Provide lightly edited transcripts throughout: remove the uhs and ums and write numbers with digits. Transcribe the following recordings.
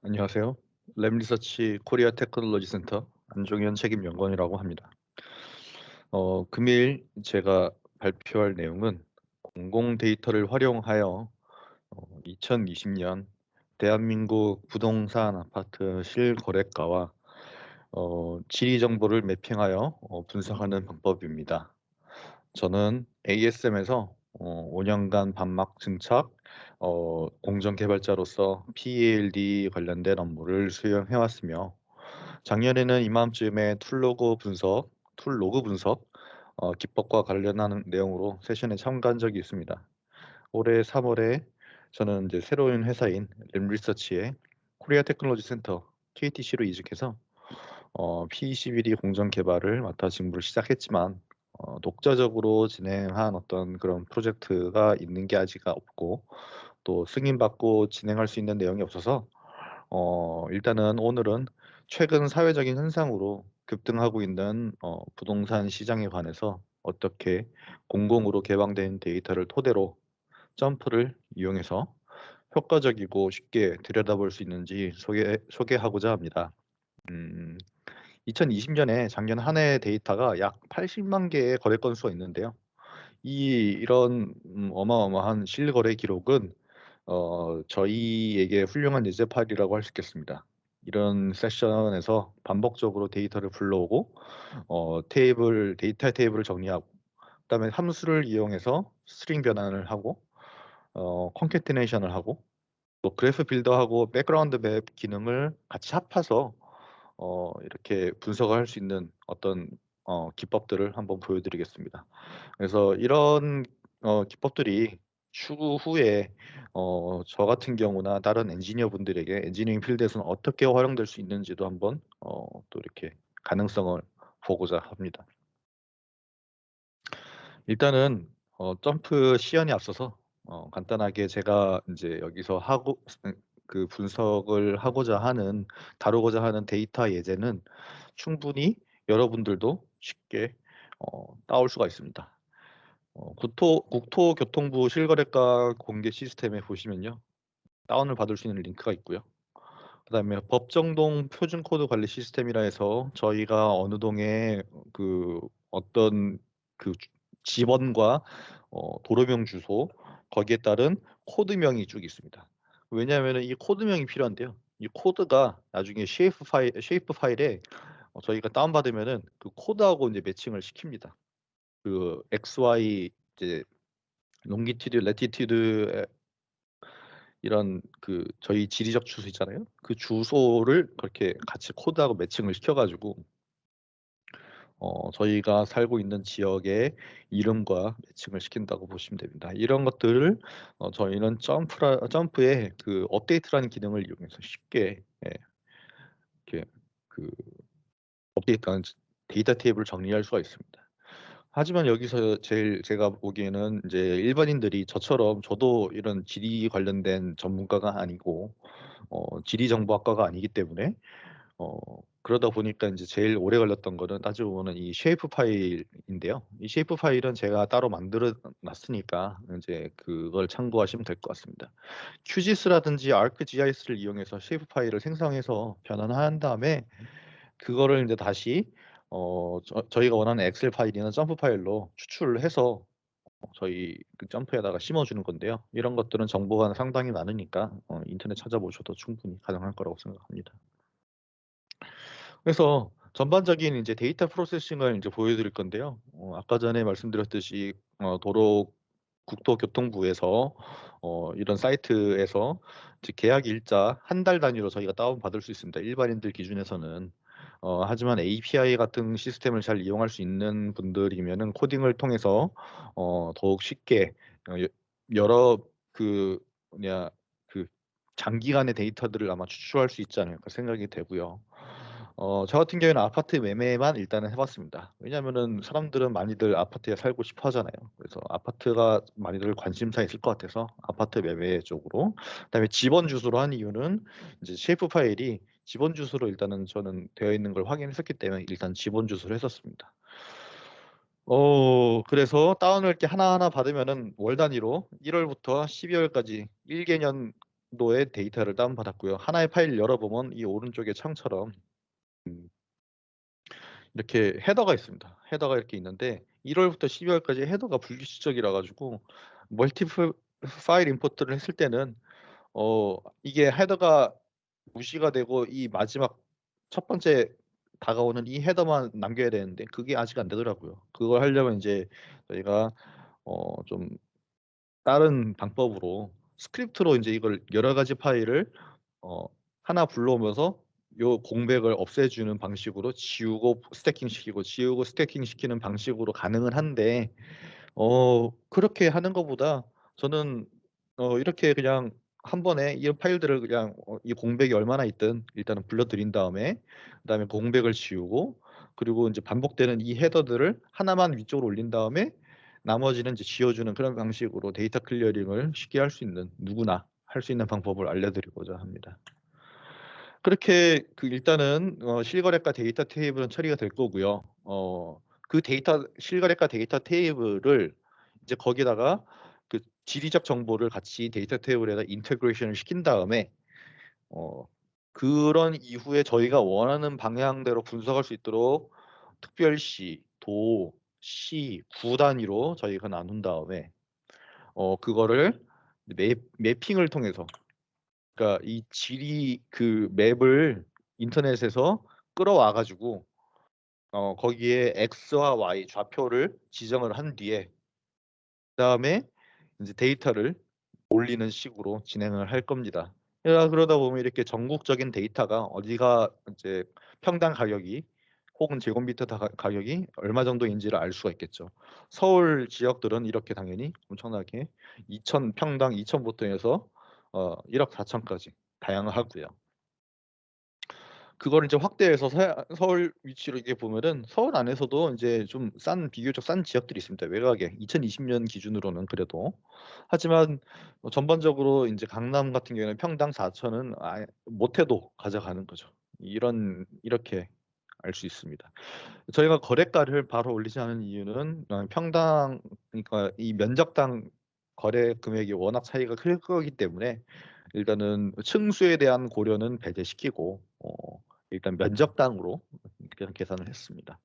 안녕하세요. 램리서치 코리아 테크놀로지 센터 안종현 책임 연구원이라고 합니다. 금일 제가 발표할 내용은 공공 데이터를 활용하여 2020년 대한민국 부동산 아파트 실거래가와 지리 정보를 매핑하여 분석하는 방법입니다. 저는 ASM에서 5년간 반막 증착 공정 개발자로서 PLD 관련된 업무를 수행해 왔으며 작년에는 이맘쯤에 툴 로그 분석 기법과 관련하는 내용으로 세션에 참가한 적이 있습니다. 올해 3월에 저는 이제 새로운 회사인 램리서치의 코리아 테크놀로지 센터 KTC로 이직해서 P21이 공정 개발을 맡아 직무를 시작했지만 독자적으로 진행한 어떤 그런 프로젝트가 있는 게 아직 없고 또 승인받고 진행할 수 있는 내용이 없어서 일단은 오늘은 최근 사회적인 현상으로 급등하고 있는 부동산 시장에 관해서 어떻게 공공으로 개방된 데이터를 토대로 점프를 이용해서 효과적이고 쉽게 들여다볼 수 있는지 소개하고자 합니다. 음, 2020년에 작년 한 해 데이터가 약 80만 개의 거래 건수가 있는데요. 이런 어마어마한 실거래 기록은 저희에게 훌륭한 예제 파일이라고 할 수 있겠습니다. 이런 세션에서 반복적으로 데이터를 불러오고 데이터 테이블을 정리하고 그다음에 함수를 이용해서 스트링 변환을 하고 컨캐티네이션을 하고 또 그래프 빌더하고 백그라운드 맵 기능을 같이 합해서 이렇게 분석을 할 수 있는 어떤 기법들을 한번 보여드리겠습니다. 그래서 이런 기법들이 추후 후에 저 같은 경우나 다른 엔지니어 분들에게 엔지니어링 필드에서는 어떻게 활용될 수 있는지도 한번 또 이렇게 가능성을 보고자 합니다. 일단은 점프 시연에 앞서서 간단하게 제가 이제 여기서 그 분석을 하고자 하는 다루고자 하는 데이터 예제는 충분히 여러분들도 쉽게 따올 수가 있습니다. 국토교통부 실거래가 공개 시스템에 보시면요. 다운을 받을 수 있는 링크가 있고요. 그다음에 법정동 표준 코드 관리 시스템이라 해서 저희가 어느 동에 그 어떤 그 지번과 도로명 주소 거기에 따른 코드명이 쭉 있습니다. 왜냐하면 이 코드명이 필요한데요. 이 코드가 나중에 쉐이프 파일에 저희가 다운받으면은 그 코드하고 이제 매칭을 시킵니다. 그 XY 이제 롱기튜드, 레티튜드 이런 그 저희 지리적 주소 있잖아요. 그 주소를 그렇게 같이 코드하고 매칭을 시켜가지고 저희가 살고 있는 지역의 이름과 매칭을 시킨다고 보시면 됩니다. 이런 것들을 저희는 점프의 그 업데이트라는 기능을 이용해서 쉽게 이렇게 그 업데이트한 데이터 테이블을 정리할 수가 있습니다. 하지만 여기서 제일 제가 보기에는 이제 일반인들이 저처럼 저도 이런 지리 관련된 전문가가 아니고 지리정보학과가 아니기 때문에 어 그러다 보니까 인제 제일 오래 걸렸던 거는 따지고 보면 이 쉐이프 파일인데요. 이 쉐이프 파일은 제가 따로 만들어 놨으니까 인제 그걸 참고하시면 될 것 같습니다. QGIS라든지 ArcGIS를 이용해서 쉐이프 파일을 생성해서 변환한 다음에 그거를 인제 다시 저희가 원하는 엑셀 파일이나 점프 파일로 추출을 해서 저희 그 점프에다가 심어 주는 건데요. 이런 것들은 정보가 상당히 많으니까 인터넷 찾아보셔도 충분히 가능할 거라고 생각합니다. 그래서 전반적인 이제 데이터 프로세싱을 이제 보여드릴 건데요. 아까 전에 말씀드렸듯이 국토교통부에서 이런 사이트에서 이제 계약 일자 한 달 단위로 저희가 다운받을 수 있습니다, 일반인들 기준에서는. 하지만 API 같은 시스템을 잘 이용할 수 있는 분들이면은 코딩을 통해서 더욱 쉽게 여 여러 그 뭐냐 그 장기간의 데이터들을 아마 추출할 수 있지 않을까 생각이 되고요. 저 같은 경우에는 아파트 매매만 일단은 해 봤습니다. 왜냐하면은 사람들은 많이들 아파트에 살고 싶어 하잖아요. 그래서 아파트가 많이들 관심사 있을 것 같아서 아파트 매매 쪽으로. 그다음에 집원 주소로 한 이유는 이제 셰프 파일이 집원 주소로 일단은 저는 되어 있는 걸 확인했었기 때문에 일단 집원 주소를 했었습니다. 그래서 다운을 이렇게 하나하나 받으면은 월 단위로 1 월부터 12 월까지 1 개년 정도의 데이터를 다운받았고요. 하나의 파일을 열어보면 이 오른쪽의 창처럼 음 이렇게 헤더가 있습니다. 헤더가 이렇게 있는데 1 월부터 12 월까지 헤더가 불규칙적이라 가지고 멀티플 파일 임포트를 했을 때는 이게 헤더가 무시가 되고 이 마지막 첫 번째 다가오는 이 헤더만 남겨야 되는데 그게 아직 안 되더라고요. 그걸 하려면 인제 저희가 좀 다른 방법으로 스크립트로 인제 이걸 여러 가지 파일을 어 하나 불러오면서 요 공백을 없애주는 방식으로 지우고 스태킹시키고 지우고 스태킹시키는 방식으로 가능은 한데 그렇게 하는 것보다 저는 이렇게 그냥 한 번에 이 파일들을 그냥 이 공백이 얼마나 있든 일단은 불러 들인 다음에 그다음에 공백을 지우고 그리고 인제 반복되는 이 헤더들을 하나만 위쪽으로 올린 다음에 나머지는 이제 지워주는 그런 방식으로 데이터 클리어링을 쉽게 할 수 있는 누구나 할 수 있는 방법을 알려드리고자 합니다. 그렇게 일단은 실거래가 데이터 테이블은 처리가 될 거고요. 그 데이터 실거래가 데이터 테이블을 이제 거기다가 그 지리적 정보를 같이 데이터 테이블에다 인테그레이션을 시킨 다음에 어 그런 이후에 저희가 원하는 방향대로 분석할 수 있도록 특별시, 도, 시, 구 단위로 저희가 나눈 다음에 그거를 매핑을 통해서 그러니까 이 지리 그 맵을 인터넷에서 끌어와 가지고 거기에 X와 Y 좌표를 지정을 한 뒤에 그다음에 인제 데이터를 올리는 식으로 진행을 할 겁니다. 그러다 보면 이렇게 전국적인 데이터가 어디가 이제 평당 가격이 혹은 제곱미터 가격이 얼마 정도인지를 알 수가 있겠죠. 서울 지역들은 이렇게 당연히 엄청나게 2,000 평당 2,000 부터 해서 1억 4천 까지 다양하고요. 그거를 이제 확대해서 서울 위치로 이렇게 보면은 서울 안에서도 인제 좀 비교적 싼 지역들이 있습니다, 외곽에. 2020년 기준으로는 그래도. 하지만 전반적으로 인제 강남 같은 경우에는 평당 4,000은 아예 못해도 가져가는 거죠. 이렇게 알 수 있습니다. 저희가 거래가를 바로 올리지 않은 이유는 평당 그러니까 이 면적당 거래 금액이 워낙 차이가 클 거기 때문에 일단은 층수에 대한 고려는 배제시키고 일단 면적당으로 그냥 계산을 했습니다.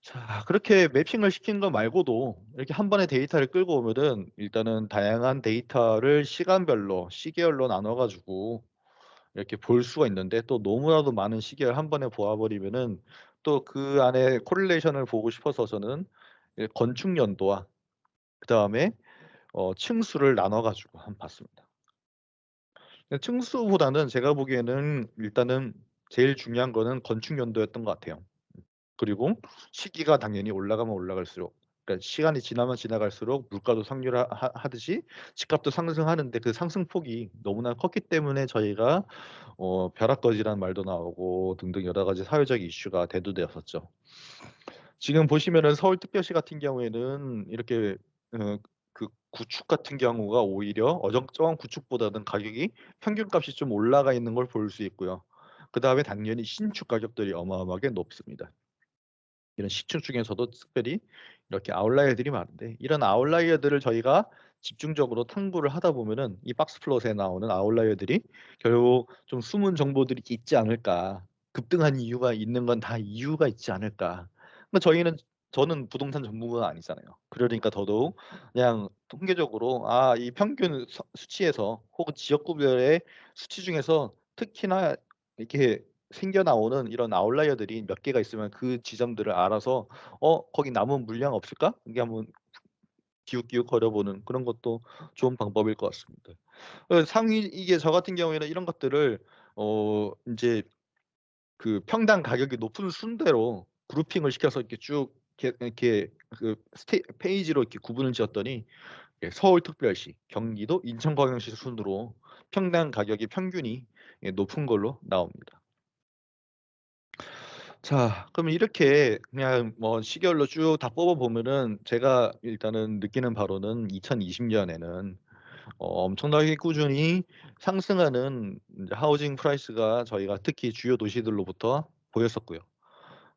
자 그렇게 매핑을 시킨 거 말고도 이렇게 한 번에 데이터를 끌고 오면은 일단은 다양한 데이터를 시간별로 시계열로 나눠 가지고 이렇게 볼 수가 있는데 또 너무나도 많은 시계를 한 번에 보아 버리면은 또 그 안에 코릴레이션을 보고 싶어서 저는 건축 연도와 그다음에 층수를 나눠 가지고 한번 봤습니다. 층수보다는 제가 보기에는 일단은 제일 중요한 거는 건축 연도였던 것 같아요. 그리고 시기가 당연히 올라가면 올라갈수록 그러니까 시간이 지나면 지나갈수록 물가도 상률하 하듯이 집값도 상승하는데 그 상승폭이 너무나 컸기 때문에 저희가 벼락거지라는 말도 나오고 등등 여러 가지 사회적 이슈가 대두되었었죠. 지금 보시면은 서울특별시 같은 경우에는 이렇게 어 그 구축 같은 경우가 오히려 어정쩡한 구축보다는 가격이 평균값이 좀 올라가 있는 걸 볼 수 있고요. 그다음에 당연히 신축 가격들이 어마어마하게 높습니다. 이런 시축 중에서도 특별히 이렇게 아웃라이어들이 많은데 이런 아웃라이어들을 저희가 집중적으로 탐구를 하다 보면은 이 박스 플롯에 나오는 아웃라이어들이 결국 좀 숨은 정보들이 있지 않을까. 급등한 이유가 있는 건 다 이유가 있지 않을까. 근데 저는 부동산 전문가가 아니잖아요. 그러니까 더더욱 그냥 통계적으로 이 평균 수치에서 혹은 지역구별의 수치 중에서 특히나 이렇게 생겨나오는 이런 아웃라이어들이 몇 개가 있으면 그 지점들을 알아서 '거기 남은 물량 없을까?' 이게 한번 기웃기웃 거려보는 그런 것도 좋은 방법일 것 같습니다. 상위 이게 저 같은 경우에는 이런 것들을 인제 그 평당 가격이 높은 순대로 그룹핑을 시켜서 이렇게 쭉 이렇게 그 페이지로 이렇게 구분을 지었더니 서울특별시, 경기도, 인천광역시 순으로 평당 가격이 평균이 높은 걸로 나옵니다. 자 그러면 이렇게 그냥 뭐 시계열로 쭉 다 뽑아 보면은 제가 일단은 느끼는 바로는 2020 년에는 엄청나게 꾸준히 상승하는 인제 하우징 프라이스가 저희가 특히 주요 도시들로부터 보였었고요.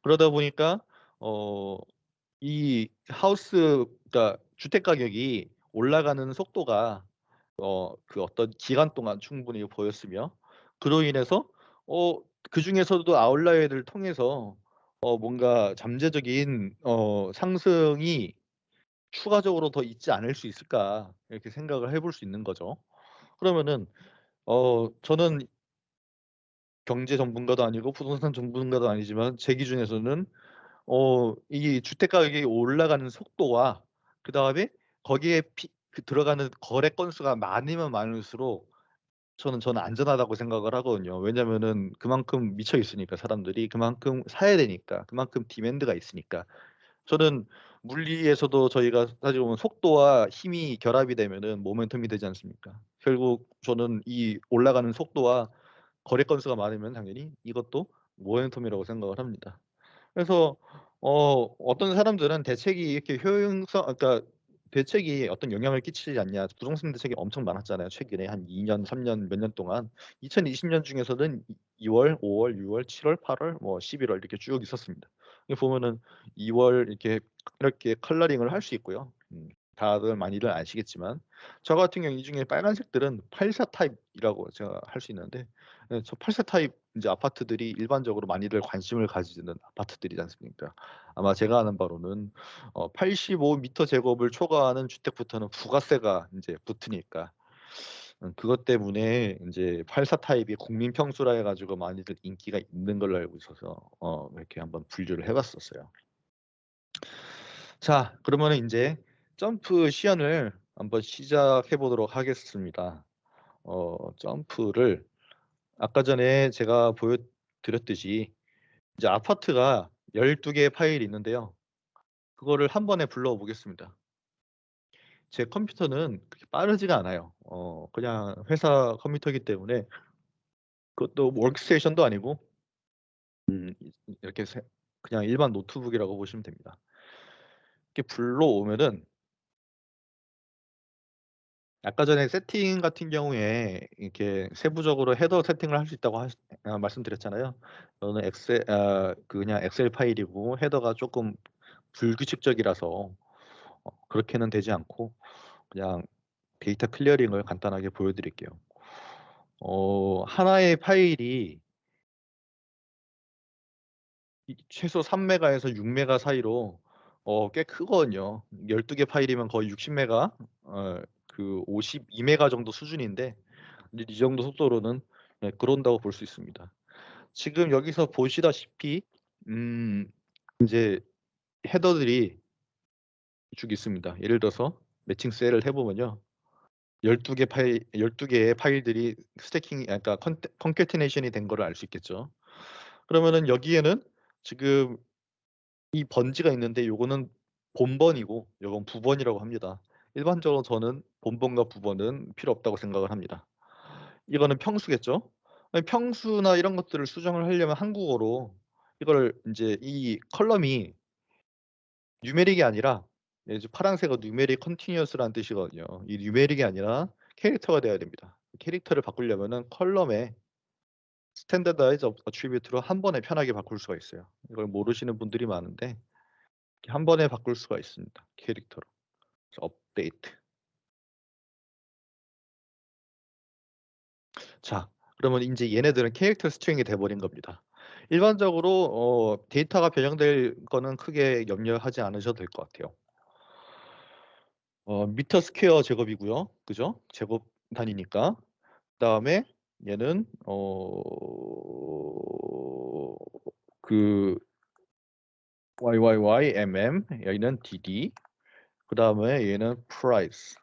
그러다 보니까 어 이 하우스 그러니까 주택 가격이 올라가는 속도가 그 어떤 기간 동안 충분히 보였으며, 그로 인해서 그중에서도 아웃라이어를 통해서 뭔가 잠재적인 상승이 추가적으로 더 있지 않을 수 있을까, 이렇게 생각을 해볼 수 있는 거죠. 그러면은 저는 경제 전문가도 아니고 부동산 전문가도 아니지만 제 기준에서는 이 주택 가격이 올라가는 속도와 그다음에 거기에 들어가는 거래 건수가 많으면 많을수록 저는 안전하다고 생각을 하거든요. 왜냐면은 그만큼 미쳐 있으니까, 사람들이 그만큼 사야 되니까, 그만큼 디맨드가 있으니까. 저는 물리에서도 저희가 따지고 보면 속도와 힘이 결합이 되면은 모멘텀이 되지 않습니까? 결국 저는 이 올라가는 속도와 거래 건수가 많으면 당연히 이것도 모멘텀이라고 생각을 합니다. 그래서 어떤 사람들은 대책이 이렇게 그러니까 대책이 어떤 영향을 끼치지 않냐. 부동산 대책이 엄청 많았잖아요. 최근에 한 2 년, 3 년, 몇 년 동안. 2020년 중에서는 2 월, 5 월, 6 월, 7 월, 8 월, 뭐 11월 이렇게 쭉 있었습니다. 여기 보면은 2월 이렇게 컬러링을 할 수 있고요. 다들 많이들 아시겠지만 저 같은 경우 이 중에 빨간색들은 84 타입이라고 제가 할 수 있는데, 저 84 타입 인제 아파트들이 일반적으로 많이들 관심을 가지는 아파트들이지 않습니까? 아마 제가 아는 바로는 85 미터 제곱을 초과하는 주택부터는 부가세가 인제 붙으니까, 그것 때문에 인제 84 타입이 국민 평수라 해 가지고 많이들 인기가 있는 걸로 알고 있어서 이렇게 한번 분류를 해 봤었어요. 자, 그러면은 인제 점프 시연을 한번 시작해 보도록 하겠습니다. 점프를 아까 전에 제가 보여 드렸듯이 이제 아파트가 12 개의 파일이 있는데요. 그거를 한 번에 불러 보겠습니다. 제 컴퓨터는 그렇게 빠르지가 않아요. 그냥 회사 컴퓨터이기 때문에, 그것도 워크스테이션도 아니고 이렇게 그냥 일반 노트북이라고 보시면 됩니다. 이렇게 불러오면은 아까 전에 세팅 같은 경우에 이렇게 세부적으로 헤더 세팅을 할 수 있다고 말씀드렸잖아요. 저는 그냥 엑셀 파일이고 헤더가 쪼끔 불규칙적이라서 그렇게는 되지 않고 그냥 데이터 클리어링을 간단하게 보여 드릴게요. 하나의 파일이 최소 3 메가에서 6 메가 사이로 꽤 크거든요. 12개 파일이면 거의 60 메가, 52 메가 정도 수준인데, 이제 이 정도 속도로는 그런다고 볼 수 있습니다. 지금 여기서 보시다시피 음 인제 헤더들이 쭉 있습니다. 예를 들어서 매칭 셀을 해 보면요. 12 개의 파일들이 스태킹이, 그러니까 컨캐티네이션이 된 거를 알 수 있겠죠. 그러면은 여기에는 지금 이 번지가 있는데 요거는 본번이고 요건 부번이라고 합니다. 일반적으로 저는 본번과 부번은 필요 없다고 생각을 합니다. 이거는 평수겠죠. 아니, 평수나 이런 것들을 수정을 하려면 한국어로 이거를 인제 이 컬럼이 뉴메릭이 아니라, 이제 파란색은 뉴메릭 컨티니어스라는 뜻이거든요. 이 뉴메릭이 아니라 캐릭터가 돼야 됩니다. 캐릭터를 바꾸려면은 컬럼에 스탠더다이즈 어트리뷰트로 한 번에 편하게 바꿀 수가 있어요. 이걸 모르시는 분들이 많은데 이렇게 한 번에 바꿀 수가 있습니다, 캐릭터로. 그래서 업데이트. 자, 그러면 인제 얘네들은 캐릭터 스트링이 돼 버린 겁니다. 일반적으로 데이터가 변형될 거는 크게 염려하지 않으셔도 될 것 같아요. 미터 스퀘어 제곱이고요. 그죠? 제곱 단위니까. 그다음에 얘는 그 YYYMM, 여기는 DD, 그다음에 얘는 price,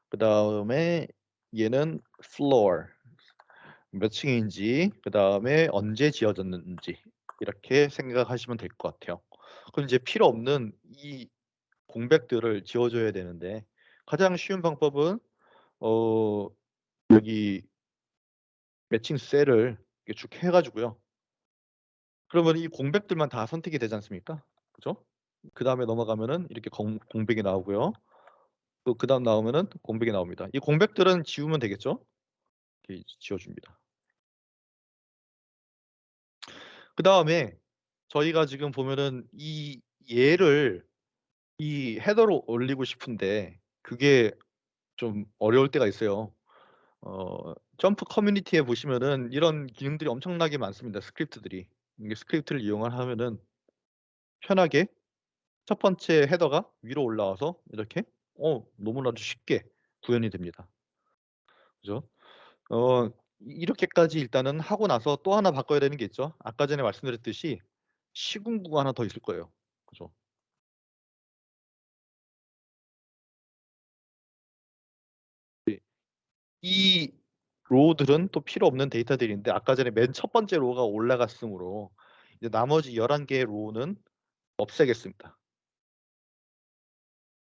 그다음에 얘는 floor, 몇 층인지, 그다음에 언제 지어졌는지, 이렇게 생각하시면 될 것 같아요. 그럼 이제 필요 없는 이 공백들을 지워 줘야 되는데, 가장 쉬운 방법은 어 여기 매칭 셀을 이렇게 쭉 해 가지고요. 그러면 이 공백들만 다 선택이 되지 않습니까? 그죠? 그다음에 넘어가면은 이렇게 공백이 나오고요. 또 그다음 나오면은 공백이 나옵니다. 이 공백들은 지우면 되겠죠? 이렇게 지워 줍니다. 그다음에 저희가 지금 보면은 얘를 이 헤더로 올리고 싶은데 그게 좀 어려울 때가 있어요. 점프 커뮤니티에 보시면은 이런 기능들이 엄청나게 많습니다, 스크립트들이. 이게 스크립트를 이용을 하면은 편하게 첫 번째 헤더가 위로 올라와서 이렇게 너무나도 쉽게 구현이 됩니다. 그죠? 어 이렇게까지 일단은 하고 나서 또 하나 바꿔야 되는 게 있죠. 아까 전에 말씀드렸듯이 시군구가 하나 더 있을 거예요. 그죠? 네. 이 로우들은 또 필요 없는 데이터들인데 아까 전에 맨 첫 번째 로우가 올라갔으므로 이제 나머지 11 개의 로우는 없애겠습니다.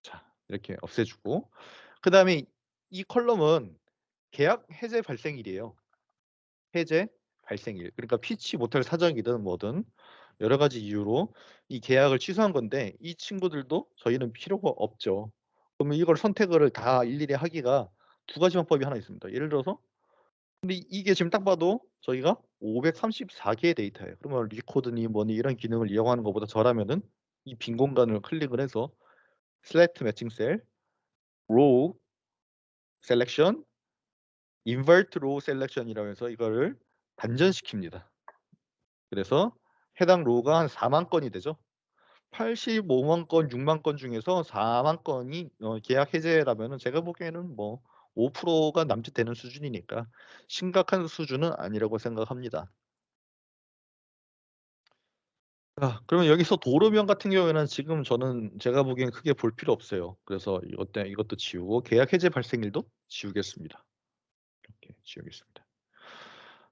자, 이렇게 없애 주고 그다음에 이 컬럼은 계약 해제 발생일이에요. 해제 발생일. 그러니까 피치 못할 사정이든 뭐든 여러 가지 이유로 이 계약을 취소한 건데 이 친구들도 저희는 필요가 없죠. 그러면 이걸 선택을 다 일일이 하기가 두 가지 방법이 하나 있습니다. 예를 들어서 근데 이게 지금 딱 봐도 저희가 534 개의 데이터예요. 그러면 리코드니 뭐니 이런 기능을 이용하는 것보다 저라면은 이 빈 공간을 클릭을 해서 select matching cell, row selection, invert row selection이라고 해서 이거를 단전시킵니다. 그래서 해당 로우가 한 4만 건이 되죠. 85만 건, 6만 건 중에서 4만 건이 계약 해제라면은 제가 보기에는 뭐 5%가 남짓 되는 수준이니까 심각한 수준은 아니라고 생각합니다. 그러면 여기서 도로명 같은 경우에는 지금 저는 제가 보기엔 크게 볼 필요 없어요. 그래서 이것도 지우고 계약 해제 발생일도 지우겠습니다. 이렇게 지우겠습니다.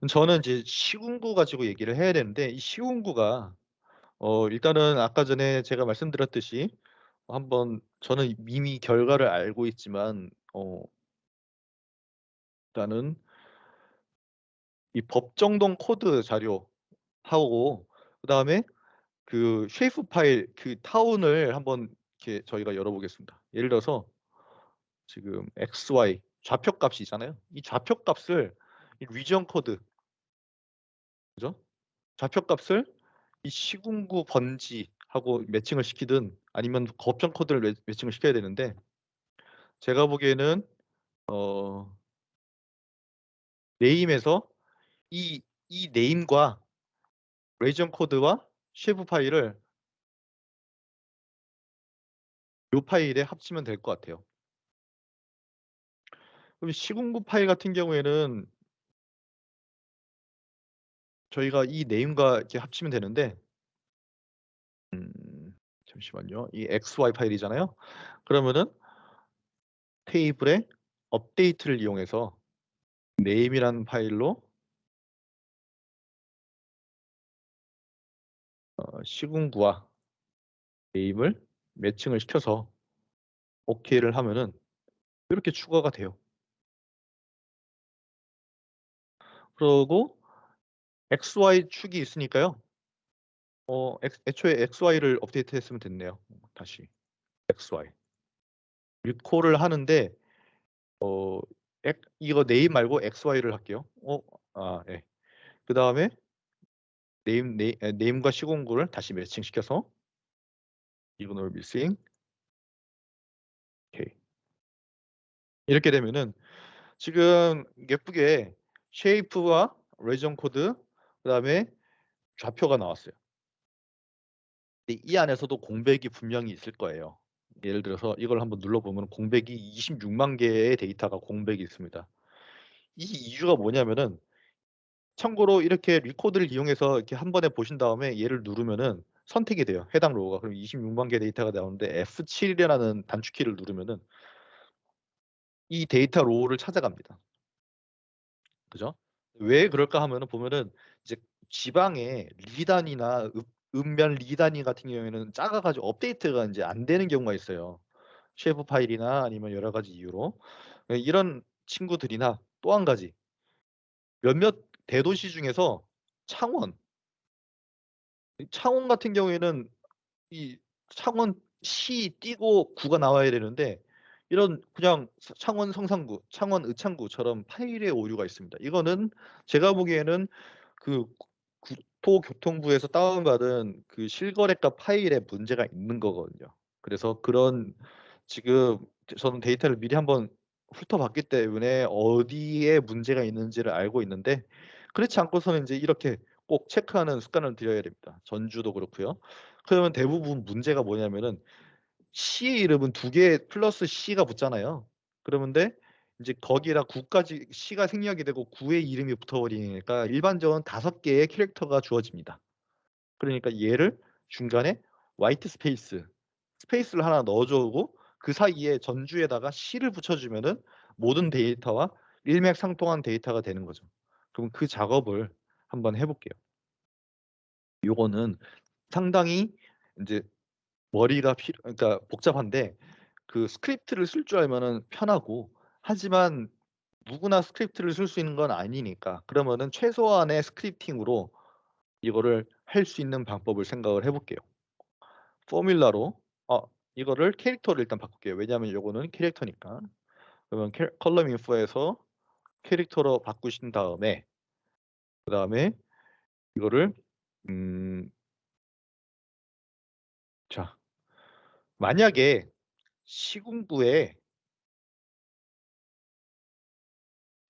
저는 이제 시군구 가지고 얘기를 해야 되는데 이 시군구가 일단은 아까 전에 제가 말씀드렸듯이 한번 저는 이미 결과를 알고 있지만 일단은 이 법정동 코드 자료하고 그다음에 그 쉐이프 파일 그 타운을 한번 이렇게 저희가 열어 보겠습니다. 예를 들어서 지금 XY 좌표값이잖아요. 이 좌표값을 이 리전 코드 그죠? 좌표값을 이 시군구 번지하고 매칭을 시키든 아니면 법정 코드를 매칭을 시켜야 되는데 제가 보기에는 어 네임에서 이 네임과 레이전 코드와 쉐이프 파일을 요 파일에 합치면 될 것 같아요. 그럼 시군구 파일 같은 경우에는 저희가 이 네임과 이렇게 합치면 되는데 잠시만요. 이 XY 파일이잖아요. 그러면은 테이블에 업데이트를 이용해서 네임이라는 파일로 시군구와 네임을 매칭을 시켜서 오케이를 하면은 이렇게 추가가 돼요. 그러고 XY 축이 있으니까요. 애초에 XY를 업데이트했으면 됐네요. 다시 XY. 리콜을 하는데 어 이거 네임 말고 XY를 할게요. 예. 그다음에 네임과 시공구를 다시 매칭시켜서 이거를 missing 오케이. 이렇게 되면은 지금 예쁘게 쉐이프와 레전 코드 그다음에 좌표가 나왔어요. 근데 이 안에서도 공백이 분명히 있을 거예요. 예를 들어서 이걸 한번 눌러보면 공백이 26만 개의 데이터가 공백이 있습니다. 이 이유가 뭐냐면은 참고로 이렇게 리코드를 이용해서 이렇게 한 번에 보신 다음에 얘를 누르면은 선택이 돼요. 해당 로우가. 그럼 26만 개 데이터가 나오는데 F7이라는 단축키를 누르면은 이 데이터 로우를 찾아갑니다. 그죠? 왜 그럴까 하면은 보면은 이제 지방에 리단이나 읍면 리단위 같은 경우에는 작아 가지고 업데이트가 인제 안 되는 경우가 있어요. 쉐이프 파일이나 아니면 여러 가지 이유로. 이런 친구들이나 또 한 가지 몇몇 대도시 중에서 창원, 이 창원 같은 경우에는 이 창원시 띄고 구가 나와야 되는데 이런 그냥 창원 성산구, 창원 의창구처럼 파일의 오류가 있습니다. 이거는 제가 보기에는 그 국토교통부에서 다운받은 그 실거래가 파일에 문제가 있는 거거든요. 그래서 그런 지금 저는 데이터를 미리 한번 훑어봤기 때문에 어디에 문제가 있는지를 알고 있는데 그렇지 않고서는 인제 이렇게 꼭 체크하는 습관을 들여야 됩니다. 전주도 그렇고요. 그러면 대부분 문제가 뭐냐면은 시의 이름은 2개 플러스 C가 붙잖아요. 그러는데 인제 거기에다 구까지 C가 생략이 되고 구의 이름이 붙어 버리니까 일반적으로는 5 개의 캐릭터가 주어집니다. 그러니까 얘를 중간에 화이트 스페이스를 하나 넣어 주고 그 사이에 전주에다가 C를 붙여 주면은 모든 데이터와 일맥상통한 데이터가 되는 거죠. 그럼 그 작업을 한번 해 볼게요. 요거는 상당히 인제 머리가 그러니까 복잡한데 그 스크립트를 쓸 줄 알면은 편하고 하지만 누구나 스크립트를 쓸 수 있는 건 아니니까 그러면은 최소한의 스크립팅으로 이거를 할 수 있는 방법을 생각을 해 볼게요. 포뮬러로 이거를 캐릭터로 일단 바꿀게요. 왜냐하면 요거는 캐릭터니까. 그러면 컬럼 인포에서 캐릭터로 바꾸신 다음에 그다음에 이거를 음 자 만약에 시군구에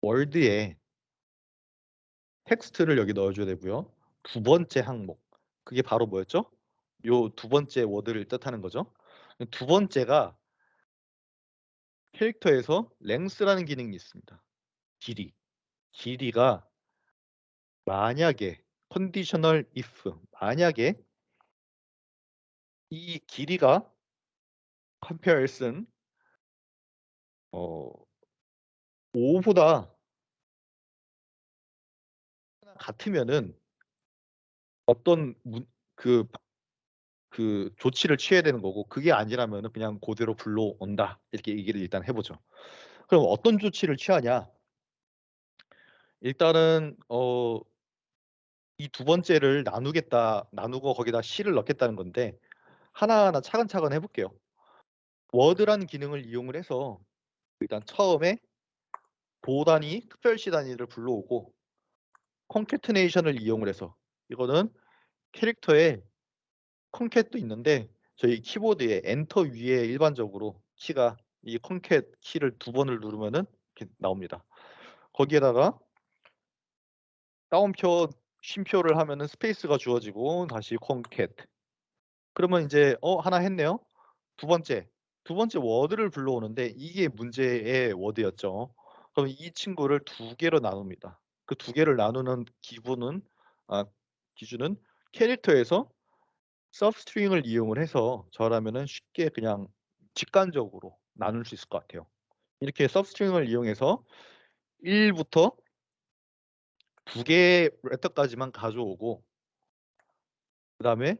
월드에 텍스트를 여기 넣어 줘야 되고요. 두 번째 항목 그게 바로 뭐였죠? 요 두 번째 워드를 뜻하는 거죠. 두 번째가 캐릭터에서 length라는 기능이 있습니다. 길이. 길이가 만약에 conditional if 만약에 이 길이가 comparison 5보다 같으면은 어떤 그 조치를 취해야 되는 거고 그게 아니라면은 그냥 고대로 불러온다. 이렇게 얘기를 일단 해 보죠. 그럼 어떤 조치를 취하냐? 일단은 이 두 번째를 나누고 거기다 C를 넣겠다는 건데 하나하나 차근차근 해 볼게요. 워드라는 기능을 이용을 해서 일단 처음에 도단위, 특별시 단위를 불러오고 concatenation을 이용을 해서 이거는 캐릭터에 concat 도 있는데 저희 키보드에 엔터 위에 일반적으로 키가 이 concat 키를 2번을 누르면은 이렇게 나옵니다. 거기에다가 따옴표, 쉼표를 하면은 스페이스가 주어지고 다시 concat. 그러면 인제 하나 했네요. 두 번째, 두 번째 워드를 불러오는데 이게 문제의 워드였죠. 그럼 이 친구를 2개로 나눕니다. 그 2개를 나누는 아 기준은 캐릭터에서 substring을 이용을 해서 저라면은 쉽게 그냥 직관적으로 나눌 수 있을 것 같아요. 이렇게 substring을 이용해서 1 부터 2 개의 레터까지만 가져오고 그다음에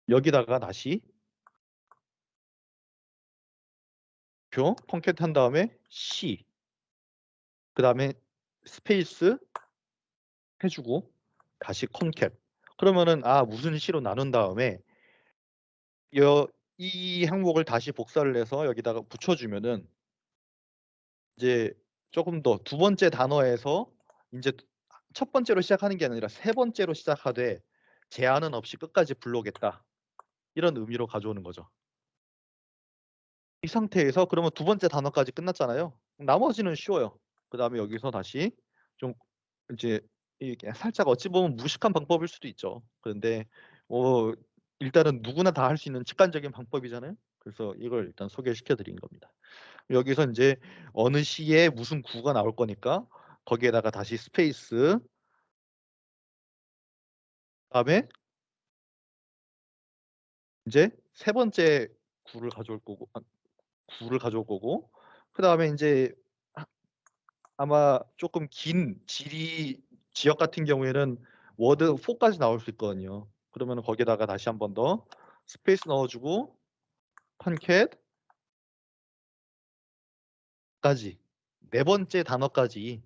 여기다가 다시 concat 한 다음에 C 그다음에 스페이스 해 주고 다시 concat. 그러면은 무슨 C로 나눈 다음에 여 이 항목을 다시 복사를 해서 여기다가 붙여 주면은 이제 쪼금 더 두 번째 단어에서 인제 첫 번째로 시작하는 게 아니라 세 번째로 시작하되 제한은 없이 끝까지 불러오겠다. 이런 의미로 가져오는 거죠. 이 상태에서 그러면 두 번째 단어까지 끝났잖아요. 나머지는 쉬워요. 그다음에 여기서 다시 좀 이제 이게 살짝 어찌 보면 무식한 방법일 수도 있죠. 그런데 어 일단은 누구나 다 할 수 있는 직관적인 방법이잖아요. 그래서 이걸 일단 소개시켜 드린 겁니다. 여기서 인제 어느 시에 무슨 구가 나올 거니까 거기에다가 다시 스페이스 그다음에 인제 세 번째 구를 가져올 거고 그다음에 인제 아마 쪼끔 긴 지역 같은 경우에는 워드 4 까지 나올 수 있거든요. 그러면은 거기에다가 다시 한 번 더 스페이스 넣어 주고 concat 까지 네 번째 단어까지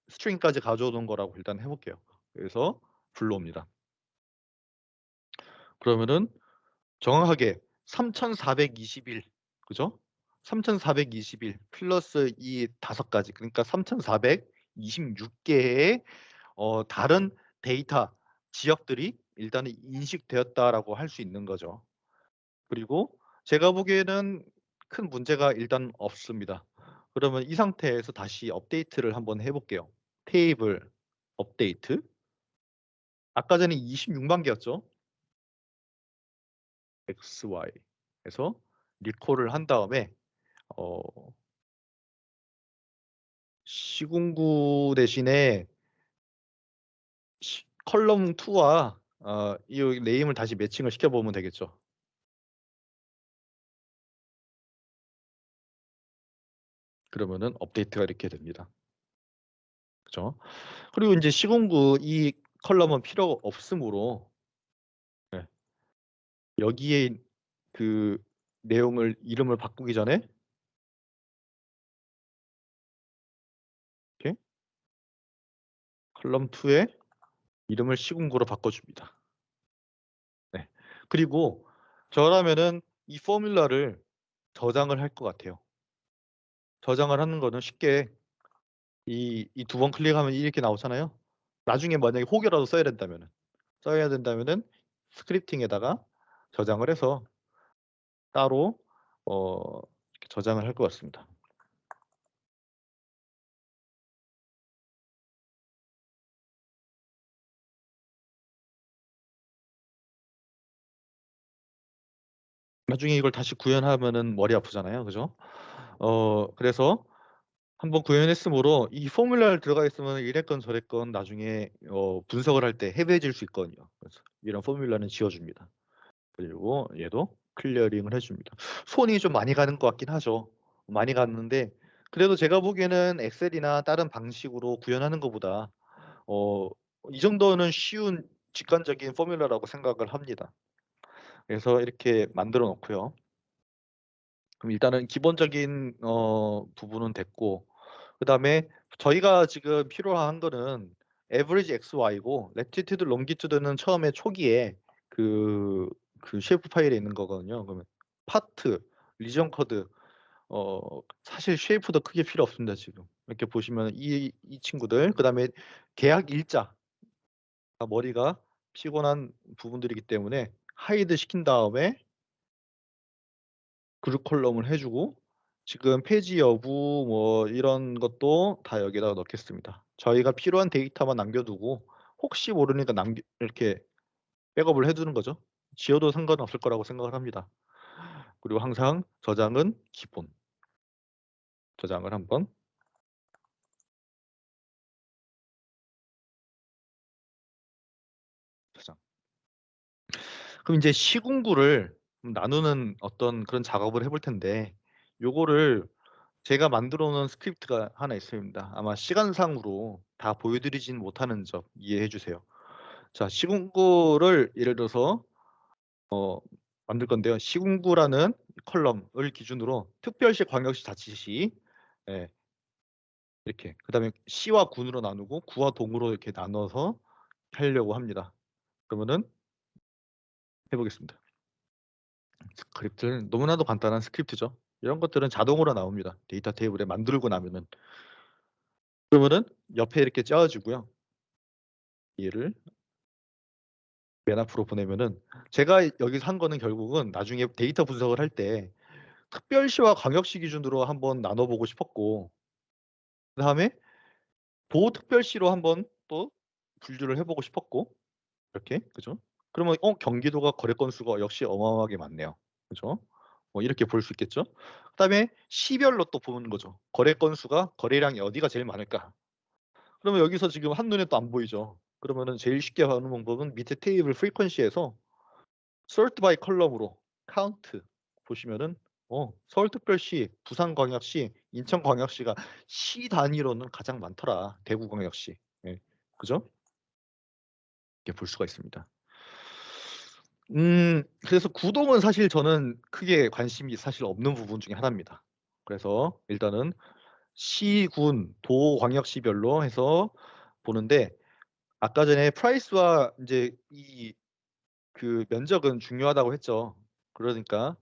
스트링까지 가져오는 거라고 일단 해 볼게요. 그래서 불러옵니다. 그러면은 정확하게 3,421 그죠? 3,421 플러스 이 5 가지 그러니까 3,426 개의 다른 데이터 지역들이 일단은 인식되었다라고 할 수 있는 거죠. 그리고 제가 보기에는 큰 문제가 일단 없습니다. 그러면 이 상태에서 다시 업데이트를 한번 해 볼게요. 테이블 업데이트. 아까 전에 26만 개였죠? XY 에서 리콜을 한 다음에 어 시군구 대신에 컬럼 2와 이 네임을 다시 매칭을 시켜 보면 되겠죠. 그러면은 업데이트가 이렇게 됩니다. 그죠? 그리고 인제 시군구 이 컬럼은 필요가 없으므로 네. 여기에 그 내용을 이름을 바꾸기 전에 이렇게 컬럼 2의 이름을 시군구로 바꿔 줍니다. 네. 그리고 저라면은 이 포뮬러를 저장을 할 것 같아요. 저장을 하는 거는 쉽게 이 두 번 클릭하면 이렇게 나오잖아요. 나중에 만약에 혹여라도 써야 된다면은 스크립팅에다가 저장을 해서 따로 이렇게 저장을 할 것 같습니다. 나중에 이걸 다시 구현하면은 머리 아프잖아요. 그죠? 그래서 한번 구현했으므로 이 포뮬러를 들어가 있으면 이랬건 저랬건 나중에 분석을 할 때 해부해질 수 있거든요. 그래서 이런 포뮬러는 지워 줍니다. 그리고 얘도 클리어링을 해 줍니다. 손이 좀 많이 가는 것 같긴 하죠. 많이 갔는데 그래도 제가 보기에는 엑셀이나 다른 방식으로 구현하는 것보다 어 이 정도는 쉬운 직관적인 포뮬러라고 생각을 합니다. 그래서 이렇게 만들어 놓고요. 그럼 일단은 기본적인 부분은 됐고 그다음에 저희가 지금 필요한 거는 average xy고 latitude, longitude는 처음에 초기에 그 쉐이프 파일에 있는 거거든요. 그러면 파트, 리전 코드 사실 쉐이프도 크게 필요 없습니다, 지금. 이렇게 보시면 이 친구들 그다음에 계약 일자 머리가 피곤한 부분들이기 때문에 하이드 시킨 다음에 그룹 컬럼을 해 주고 지금 폐지 여부 뭐 이런 것도 다 여기다가 넣겠습니다. 저희가 필요한 데이터만 남겨 두고 혹시 모르니까 남기 이렇게 백업을 해 두는 거죠. 지워도 상관없을 거라고 생각을 합니다. 그리고 항상 저장은 기본. 저장을 한번 저장. 그럼 인제 시군구를 나누는 어떤 그런 작업을 해볼 텐데 요거를 제가 만들어 놓은 스크립트가 하나 있습니다. 아마 시간상으로 다 보여 드리진 못하는 점 이해해 주세요. 자, 시군구를 예를 들어서 어 만들 건데요. 시군구라는 컬럼을 기준으로 특별시, 광역시, 자치시 예 이렇게 그다음에 시와 군으로 나누고 구와 동으로 이렇게 나눠서 하려고 합니다. 그러면은 해 보겠습니다. 스크립트는 너무나도 간단한 스크립트죠. 이런 것들은 자동으로 나옵니다. 데이터 테이블에 만들고 나면은. 그러면은 옆에 이렇게 짜 주고요. 얘를 맨 앞으로 보내면은 제가 여기서 한 거는 결국은 나중에 데이터 분석을 할 때 특별시와 광역시 기준으로 한번 나눠 보고 싶었고 그다음에 도특별시로 한번 또 분류를 해 보고 싶었고 이렇게 그죠? 그러면 경기도가 거래 건수가 역시 어마어마하게 많네요. 그죠? 이렇게 볼 수 있겠죠? 그다음에 시별로 또 보는 거죠. 거래 건수가 거래량이 어디가 제일 많을까? 그러면 여기서 지금 한눈에 또 안 보이죠. 그러면은 제일 쉽게 하는 방법은 밑에 테이블 frequency에서 sort by column으로 count 보시면은 서울특별시, 부산광역시, 인천광역시가 시 단위로는 가장 많더라. 대구광역시. 예. 그죠? 이렇게 볼 수가 있습니다. 그래서 구동은 사실 저는 크게 관심이 사실 없는 부분 중에 하나입니다. 그래서 일단은 시, 군, 도, 광역시별로 해서 보는데 아까 전에 프라이스와 인제 그 면적은 중요하다고 했죠. 그러니까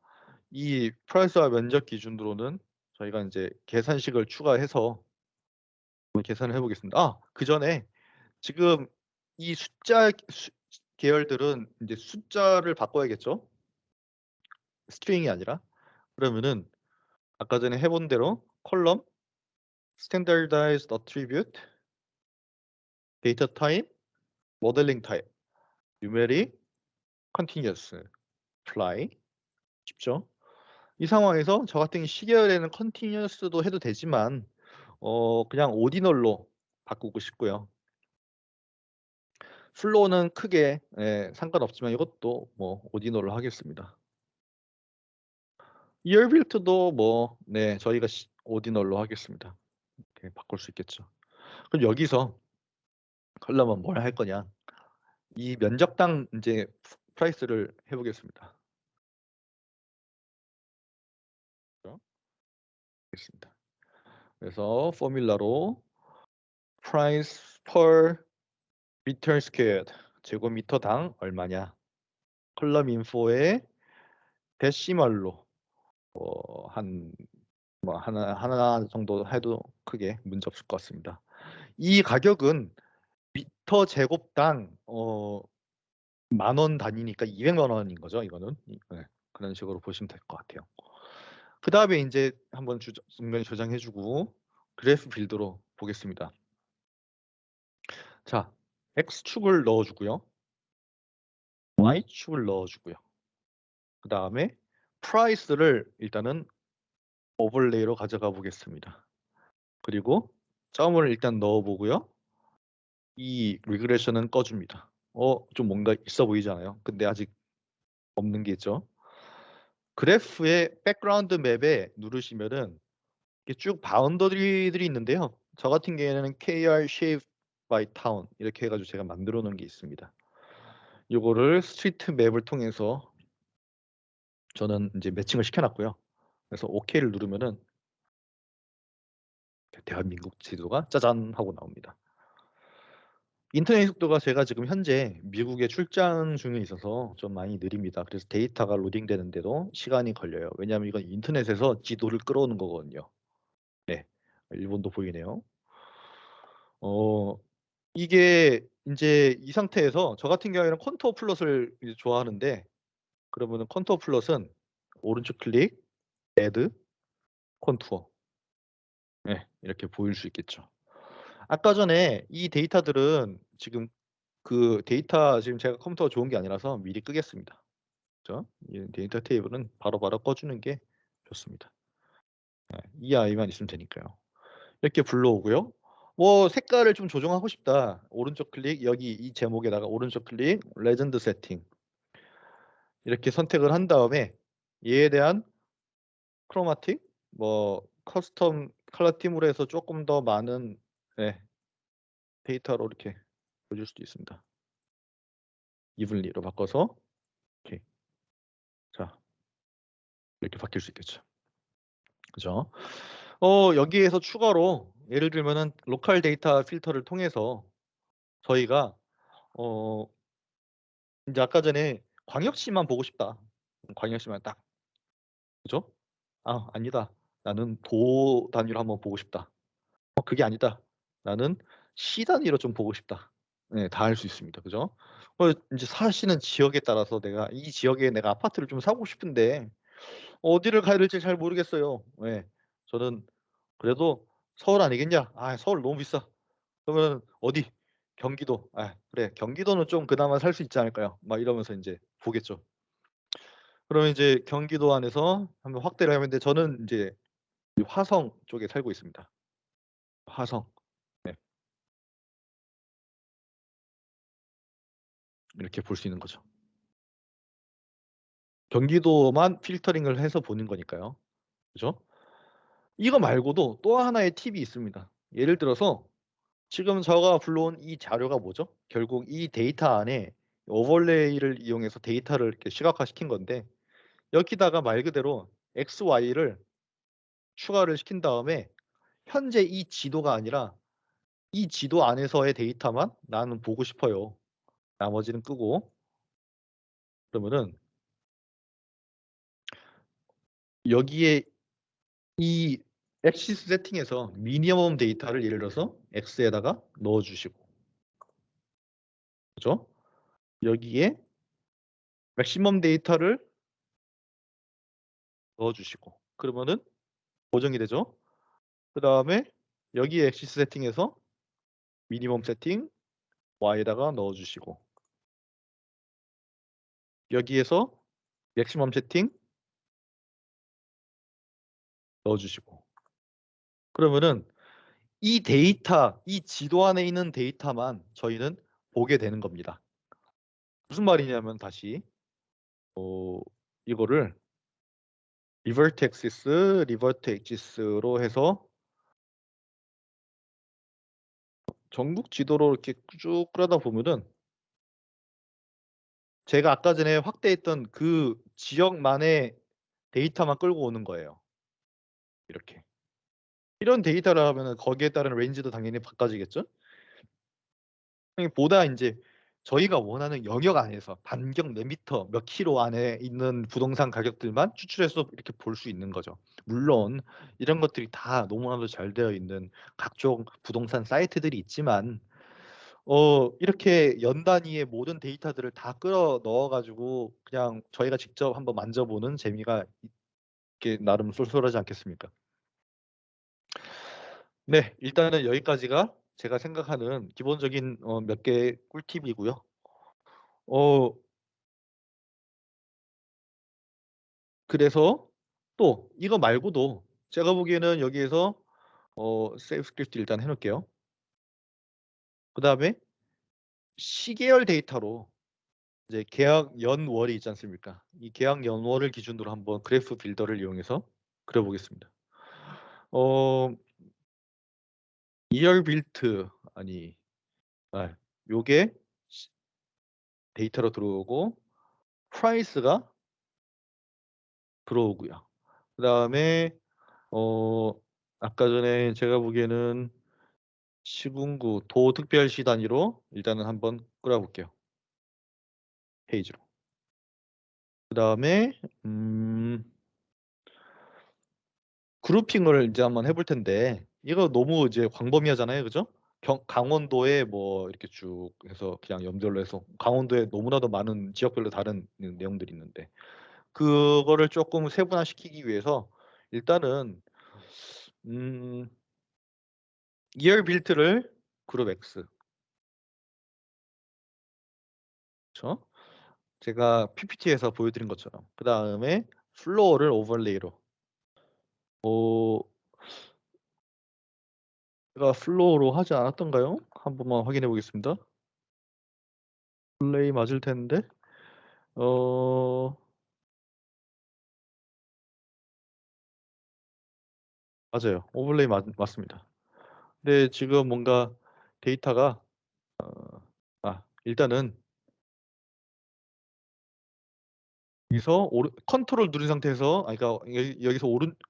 이 프라이스와 면적 기준으로는 저희가 인제 계산식을 추가해서 한번 계산을 해 보겠습니다. 그전에 지금 이 숫자 계열들은 인제 숫자를 바꿔야겠죠? 스트링이 아니라. 그러면은 아까 전에 해본 대로 컬럼, standardized attribute, 데이터 타입, 모델링 타입, numeric, continuous, fly. 쉽죠? 이 상황에서 저 같은 시계열에는 continuous도 해도 되지만 그냥 오디널로 바꾸고 싶고요. 플로우는 크게 상관없지만 이것도 뭐 오디널로 하겠습니다. 이어빌트도 뭐 저희가 오디널로 하겠습니다. 이렇게 바꿀 수 있겠죠. 그럼 여기서 컬럼은 뭘 할 거냐? 이 면적당 이제 프라이스를 해보겠습니다. 알겠습니다. 그래서 포뮬라로 price per meter squared 제곱미터당 얼마냐? 컬럼 인포에 데시멀로 한 뭐 하나 정도 해도 크게 문제 없을 것 같습니다. 이 가격은 미터 제곱당 10,000원 단위니까 200만 원인 거죠. 이거는 그런 식으로 보시면 될 것 같아요. 그 다음에 이제 한번 중간에 저장해주고 그래프 빌드로 보겠습니다. 자, x축을 넣어주고요. y축을 넣어주고요. 그 다음에 프라이스를 일단은 오버레이로 가져가 보겠습니다. 그리고 점을 일단 넣어보고요. 이 리그레션은 꺼줍니다. 좀 뭔가 있어 보이잖아요. 근데 아직 없는 게 있죠. 그래프의 백그라운드 맵에 누르시면은 이렇게 쭉 바운더리들이 있는데요. 저 같은 경우에는 KR Shape by Town 이렇게 해가지고 제가 만들어 놓은 게 있습니다. 이거를 스트리트 맵을 통해서 저는 이제 매칭을 시켜놨고요. 그래서 OK를 누르면은 대한민국 지도가 짜잔 하고 나옵니다. 인터넷 속도가 제가 지금 현재 미국에 출장 중에 있어서 좀 많이 느립니다. 그래서 데이터가 로딩되는데도 시간이 걸려요. 왜냐하면 이건 인터넷에서 지도를 끌어오는 거거든요. 네, 일본도 보이네요. 이게 이제 이 상태에서 저 같은 경우에는 컨투어 플롯을 좋아하는데 그러면은 컨투어 플롯은 오른쪽 클릭, 애드, 컨투어 이렇게 보일 수 있겠죠. 아까 전에 이 데이터들은 지금 그 데이터 지금 제가 컴퓨터가 좋은 게 아니라서 미리 끄겠습니다. 그죠? 이 데이터 테이블은 바로바로 꺼주는 게 좋습니다. 이 아이만 있으면 되니까요. 이렇게 불러오고요. 뭐 색깔을 좀 조정하고 싶다. 오른쪽 클릭 여기 이 제목에다가 오른쪽 클릭 레전드 세팅 이렇게 선택을 한 다음에 얘에 대한 크로마틱 뭐 커스텀 컬러 팀으로 해서 조금 더 많은 데이터로 이렇게 보여줄 수도 있습니다. 이블리로 바꿔서 이렇게 자 이렇게 바뀔 수 있겠죠. 그죠? 여기에서 추가로 예를 들면은 로컬 데이터 필터를 통해서 저희가 이제 아까 전에 광역시만 보고 싶다. 광역시만 딱 그죠? 아니다. 나는 도 단위로 한번 보고 싶다. 그게 아니다. 나는 시 단위로 좀 보고 싶다. 네, 다 할 수 있습니다. 그죠? 이제 사시는 지역에 따라서 내가 이 지역에 내가 아파트를 좀 사고 싶은데 어디를 가야 될지 잘 모르겠어요. 네, 저는 그래도 서울 아니겠냐? 서울 너무 비싸. 그러면 어디? 경기도. 그래. 경기도는 좀 그나마 살 수 있지 않을까요? 막 이러면서 이제 보겠죠. 그러면 이제 경기도 안에서 한번 확대를 하면 돼. 저는 이제 화성 쪽에 살고 있습니다. 화성. 네. 이렇게 볼 수 있는 거죠. 경기도만 필터링을 해서 보는 거니까요. 그죠? 이거 말고도 또 하나의 팁이 있습니다. 예를 들어서 지금 제가 불러온 이 자료가 뭐죠? 결국 이 데이터 안에 오버레이를 이용해서 데이터를 이렇게 시각화시킨 건데 여기다가 말 그대로 X, Y를 추가를 시킨 다음에 현재 이 지도가 아니라 이 지도 안에서의 데이터만 나는 보고 싶어요. 나머지는 끄고 그러면은 여기에 이 엑시스 세팅에서 미니멈 데이터를 예를 들어서 X에다가 넣어주시고 그죠? 여기에 맥시멈 데이터를 넣어주시고 그러면은 고정이 되죠. 그 다음에 여기에 엑시스 세팅에서 미니멈 세팅 Y에다가 넣어주시고, 여기에서 맥시멈 세팅 넣어주시고, 그러면은 이 데이터, 이 지도 안에 있는 데이터만 저희는 보게 되는 겁니다. 무슨 말이냐면 다시 이거를 리버트 엑시스, 리버트 엑시스로 해서 전국 지도로 이렇게 쭉 끌어다 보면은 제가 아까 전에 확대했던 그 지역만의 데이터만 끌고 오는 거예요. 이렇게. 이런 데이터를 하면은 거기에 따른 렌즈도 당연히 바꿔지겠죠? 보다 이제 저희가 원하는 영역 안에서 반경 몇 미터, 몇 킬로 안에 있는 부동산 가격들만 추출해서 이렇게 볼 수 있는 거죠. 물론 이런 것들이 다 너무나도 잘 되어 있는 각종 부동산 사이트들이 있지만 이렇게 연 단위의 모든 데이터들을 다 끌어 넣어 가지고 그냥 저희가 직접 한번 만져보는 재미가 이렇게 나름 쏠쏠하지 않겠습니까? 네, 일단은 여기까지가 제가 생각하는 기본적인 몇 개의 꿀팁이고요. 어, 그래서 또 이거 말고도 제가 보기에는 여기에서 세이브 스크립트 일단 해놓을게요. 그 다음에 시계열 데이터로 이제 계약 연월이 있지 않습니까? 이 계약 연월을 기준으로 한번 그래프 빌더를 이용해서 그려보겠습니다. 어, 이열 빌트 아니, 요게 데이터로 들어오고 프라이스가 들어오고요. 그 다음에 어, 아까 전에 제가 보기에는 시군구 도특별시 단위로 일단은 한번 끌어볼게요. 페이지로. 그 다음에 그룹핑을 이제 한번 해볼 텐데 이거 너무 이제 광범위하잖아요, 그죠? 강원도에 뭐 이렇게 쭉 해서 그냥 연별로 해서 강원도에 너무나도 많은 지역별로 다른 내용들이 있는데 그거를 조금 세분화시키기 위해서 일단은 음, 이열 빌트를 그룹 X, 그렇죠? 제가 PPT에서 보여드린 것처럼 그 다음에 플로어를 오버레이로 제가 플로어로 하지 않았던가요? 한 번만 확인해 보겠습니다. 플레이 맞을 텐데 어 맞아요. 오버레이 맞습니다. 근데 지금 뭔가 데이터가 일단은 여기서 컨트롤 누른 상태에서 그러니까 여기서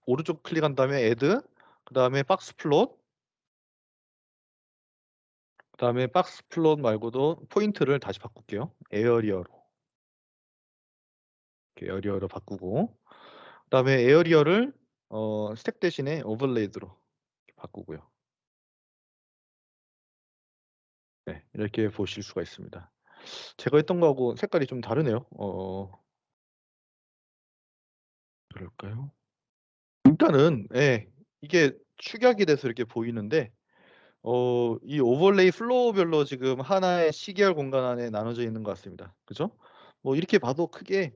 오른쪽 클릭한 다음에 애드 그 다음에 박스 플롯 그 다음에 박스 플롯 말고도 포인트를 다시 바꿀게요. 에어리어로 이렇게 에어리어로 바꾸고 그 다음에 에어리어를 스택 대신에 오버레이드로 바꾸고요. 네, 이렇게 보실 수가 있습니다. 제가 했던 거하고 색깔이 좀 다르네요. 그럴까요? 일단은 이게 축약이 돼서 이렇게 보이는데 이 오버레이 플로우별로 지금 하나의 시계열 공간 안에 나눠져 있는 것 같습니다. 그죠? 뭐 이렇게 봐도 크게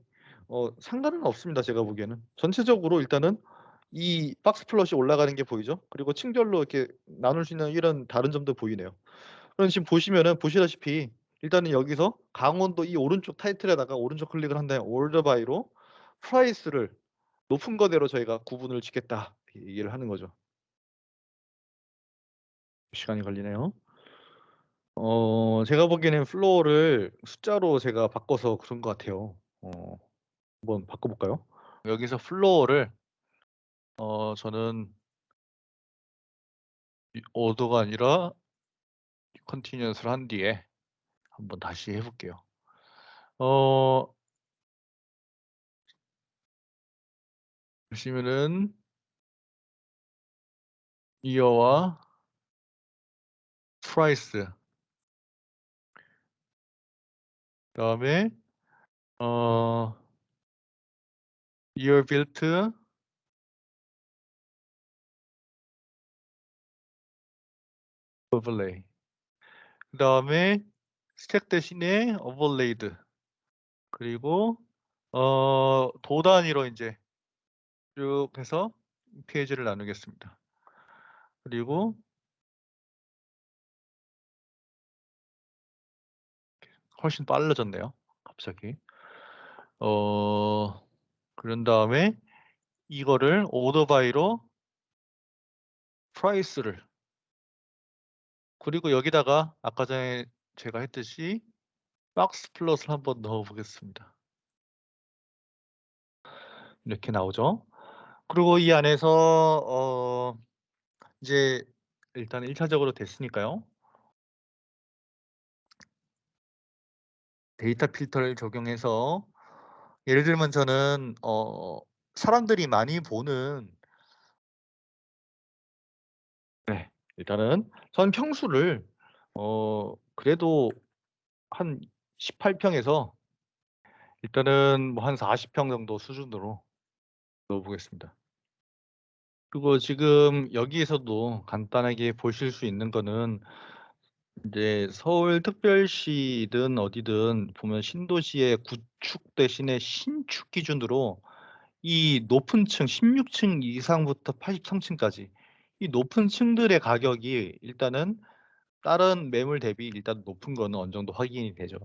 상관은 없습니다. 제가 보기에는 전체적으로 일단은 이 박스 플롯이 올라가는 게 보이죠? 그리고 층별로 이렇게 나눌 수 있는 이런 다른 점도 보이네요. 그럼 지금 보시면은 보시다시피 일단은 여기서 강원도 이 오른쪽 타이틀에다가 오른쪽 클릭을 한 다음에 올더 바이로 프라이스를 높은 거대로 저희가 구분을 짓겠다 얘기를 하는 거죠. 시간이 걸리네요. 제가 보기에는 플로어를 숫자로 제가 바꿔서 그런 것 같아요. 한번 바꿔볼까요? 여기서 플로어를 저는 오더가 아니라 컨티뉴어스를 한 뒤에 한번 다시 해볼게요. 보시면은 이어와 프라이스 그다음에 year built 오버레이. 그다음에 스택 대신에 오버레이드. 그리고 도 단위로 인제 쭉 해서 페이지를 나누겠습니다. 그리고 훨씬 빨라졌네요 갑자기. 어 그런 다음에 이거를 오더 바이로 프라이스를, 그리고 여기다가 아까 전에 제가 했듯이 박스 플롯을 한번 넣어 보겠습니다. 이렇게 나오죠. 그리고 이 안에서 이제 일단 1 차적으로 됐으니까요. 데이터 필터를 적용해서 예를 들면 저는 사람들이 많이 보는, 네, 일단은 전 평수를 그래도 한 18 평에서 일단은 뭐 한 40평 정도 수준으로 넣어 보겠습니다. 그리고 지금 여기에서도 간단하게 보실 수 있는 거는 인제 서울특별시든 어디든 보면 신도시의 구축 대신에 신축 기준으로 이 높은 층 16층 이상부터 83 층까지 이 높은 층들의 가격이 일단은 다른 매물 대비 일단 높은 거는 어느 정도 확인이 되죠.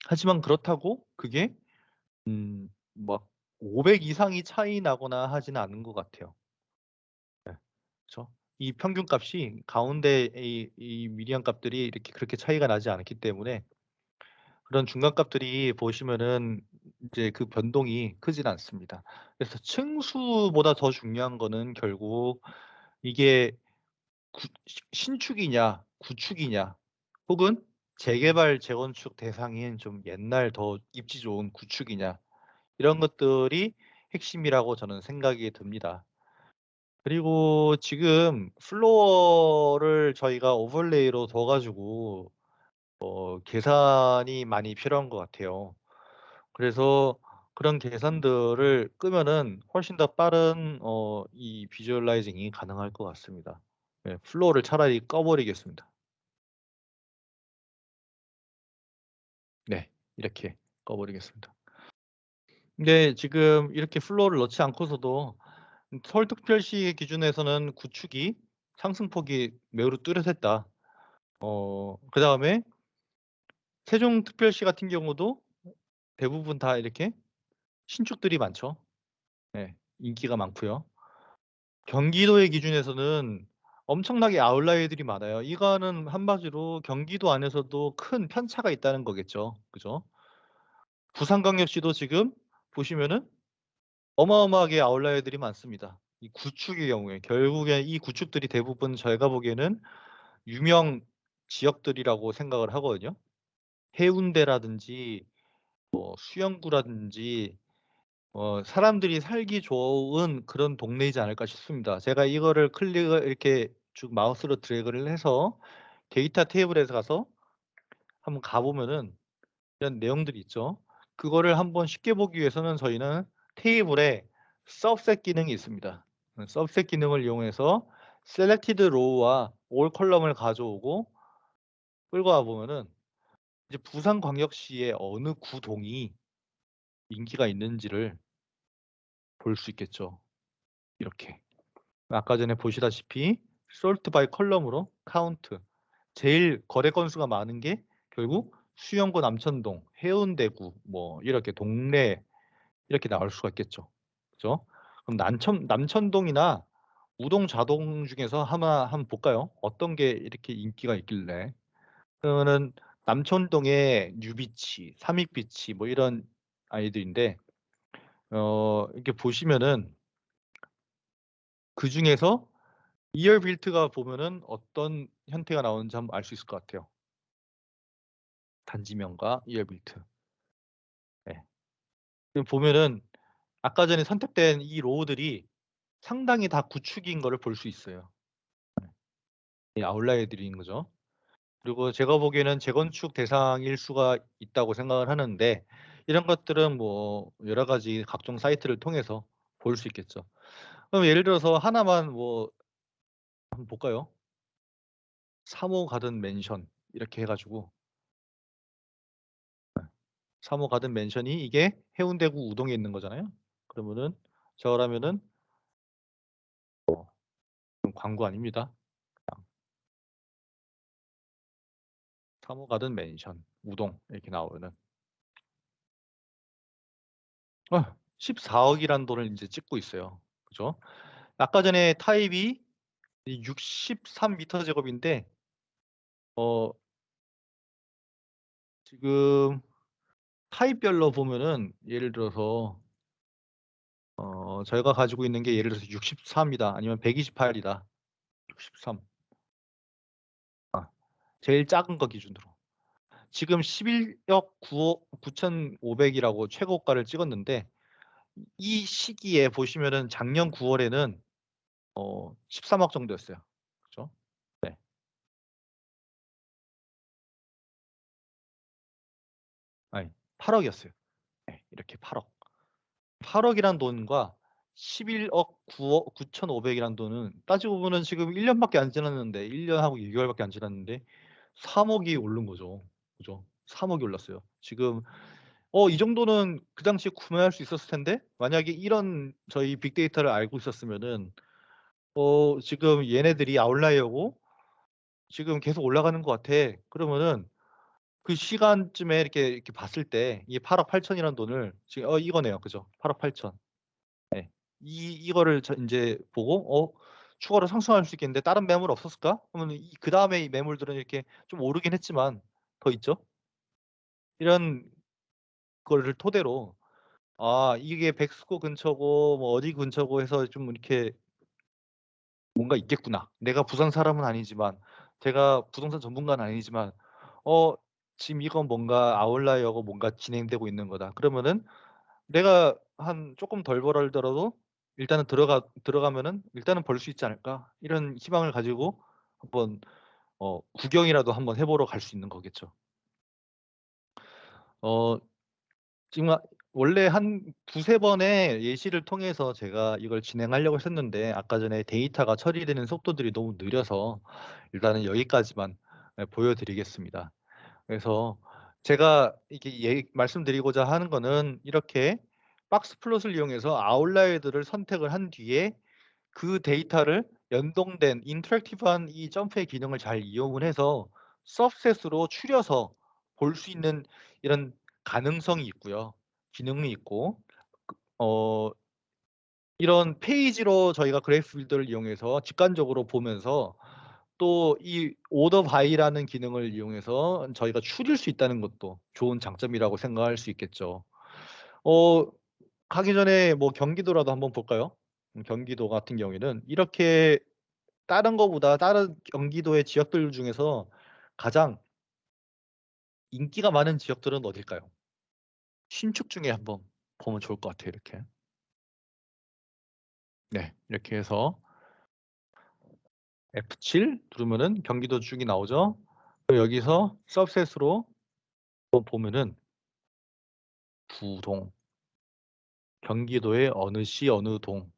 하지만 그렇다고 그게 막 500 이상이 차이 나거나 하지는 않은 것 같아요. 예. 그쵸. 이 평균값이 가운데 이 미디안 값들이 이렇게 그렇게 차이가 나지 않기 때문에 그런 중간값들이 보시면은 이제 그 변동이 크진 않습니다. 그래서 층수보다 더 중요한 거는 결국 이게 구 시 신축이냐 구축이냐, 혹은 재개발 재건축 대상인 좀 옛날 더 입지 좋은 구축이냐, 이런 것들이 핵심이라고 저는 생각이 듭니다. 그리고 지금 플로어를 저희가 오버레이로 둬 가지고 계산이 많이 필요한 것 같아요. 그래서 그런 계산들을 끄면은 훨씬 더 빠른 이 비주얼라이징이 가능할 것 같습니다. 예. 플로어를 차라리 꺼 버리겠습니다. 네. 이렇게 꺼 버리겠습니다. 근데 지금 이렇게 플로어를 넣지 않고서도 서울특별시 기준에서는 구축이 상승폭이 매우 뚜렷했다. 그다음에 세종특별시 같은 경우도 대부분 다 이렇게 신축들이 많죠. 네. 인기가 많고요. 경기도의 기준에서는 엄청나게 아웃라이어들이 많아요. 이거는 한마디로 경기도 안에서도 큰 편차가 있다는 거겠죠. 그죠? 부산광역시도 지금 보시면은 어마어마하게 아웃라이어들이 많습니다. 이 구축의 경우에 결국에 이 구축들이 대부분 제가 보기에는 유명 지역들이라고 생각을 하거든요. 해운대라든지 뭐 수영구라든지 사람들이 살기 좋은 그런 동네이지 않을까 싶습니다. 제가 이거를 클릭을 이렇게 쭉 마우스로 드래그를 해서 데이터 테이블에서 가서 한번 가 보면은 이런 내용들이 있죠. 그거를 한번 쉽게 보기 위해서는 저희는 테이블에 subset 기능이 있습니다. subset 기능을 이용해서 selected row와 all 컬럼을 가져오고 끌고 와 보면은 이제 부산광역시의 어느 구동이 인기가 있는지를 볼 수 있겠죠. 이렇게. 아까 전에 보시다시피 솔트 바이 컬럼으로 카운트, 제일 거래 건수가 많은 게 결국 수영구 남천동, 해운대구 뭐 이렇게 동네 이렇게 나올 수가 있겠죠. 그죠? 그럼 남천동이나 우동 좌동 중에서 하나 한번 볼까요? 어떤 게 이렇게 인기가 있길래. 그러면은 남천동의 뉴비치, 삼익비치 뭐 이런 아이들인데 이렇게 보시면은 그중에서 이얼 빌트가 보면은 어떤 형태가 나오는지 한번 알 수 있을 것 같아요. 단지명과 이얼 빌트. 예. 지금 보면은 아까 전에 선택된 이 로우들이 상당히 다 구축인 거를 볼 수 있어요. 이 아웃라이어들인 거죠. 그리고 제가 보기에는 재건축 대상일 수가 있다고 생각을 하는데 이런 것들은 뭐 여러 가지 각종 사이트를 통해서 볼 수 있겠죠. 그럼 예를 들어서 하나만 뭐 한번 볼까요? 3호 가든 맨션 이렇게 해 가지고 3호 가든 맨션이 이게 해운대구 우동에 있는 거잖아요. 그러면은 저라면은 광고 아닙니다. 3호 가든 맨션 우동 이렇게 나오면은 14억이라는 돈을 이제 찍고 있어요. 그죠? 아까 전에 타입이 63m 제곱인데 지금 타입별로 보면은 예를 들어서 저희가 가지고 있는 게 예를 들어서 64입니다. 아니면 128이다. 63. 제일 작은 거 기준으로. 지금 11억 9,500이라고 최고가를 찍었는데 이 시기에 보시면은 작년 9월에는 13억 정도였어요. 그죠? 네. 아니, 8억이었어요. 네, 이렇게 8억. 8억이란 돈과 11억 9,500이란 돈은 따지고 보면 지금 1년밖에 안 지났는데 1년하고 6개월밖에 안 지났는데 3억이 오른 거죠. 그죠? 3억이 올랐어요. 지금 이 정도는 그 당시에 구매할 수 있었을 텐데 만약에 이런 저희 빅데이터를 알고 있었으면은 지금 얘네들이 아웃라이어고 지금 계속 올라가는 것 같아. 그러면은 그 시간쯤에 이렇게 봤을 때 이 8억 8천이라는 돈을 지금 이거네요. 그죠? 8억 8천. 네. 이거를 이제 보고 추가로 상승할 수 있겠는데 다른 매물 없었을까? 그러면 그다음에 이 매물들은 이렇게 좀 오르긴 했지만 더 있죠. 이런 거를 토대로 이게 백스코 근처고 뭐 어디 근처고 해서 좀 이렇게 뭔가 있겠구나. 내가 부산 사람은 아니지만 제가 부동산 전문가는 아니지만 지금 이건 뭔가 아웃라이어고 뭔가 진행되고 있는 거다. 그러면은 내가 한 조금 덜 벌더라도 일단은 들어가면은 일단은 벌 수 있지 않을까? 이런 희망을 가지고 한번 구경이라도 한번 해 보러 갈 수 있는 거겠죠. 어 지금 원래 한 두세 번의 예시를 통해서 제가 이걸 진행하려고 했었는데 아까 전에 데이터가 처리되는 속도들이 너무 느려서 일단은 여기까지만 보여 드리겠습니다. 그래서 제가 이렇게 말씀드리고자 하는 거는 이렇게 박스 플롯을 이용해서 아웃라이어들을 선택을 한 뒤에 그 데이터를 연동된 인터랙티브한 이 점프의 기능을 잘 이용을 해서 서브셋으로 추려서 볼 수 있는 이런 가능성이 있고요. 기능이 있고 어 이런 페이지로 저희가 그래프 빌더를 이용해서 직관적으로 보면서 또 이 오더 바이라는 기능을 이용해서 저희가 추릴 수 있다는 것도 좋은 장점이라고 생각할 수 있겠죠. 어 가기 전에 뭐 경기도라도 한번 볼까요? 경기도 같은 경우에는 이렇게 다른 거보다 다른 경기도의 지역들 중에서 가장 인기가 많은 지역들은 어딜까요? 신축 중에 한번 보면 좋을 것 같아요. 이렇게. 네. 이렇게 해서 F7 누르면은 경기도 쭉이 나오죠. 그리고 여기서 서브셋으로 보면은 부동, 경기도의 어느 시 어느 동,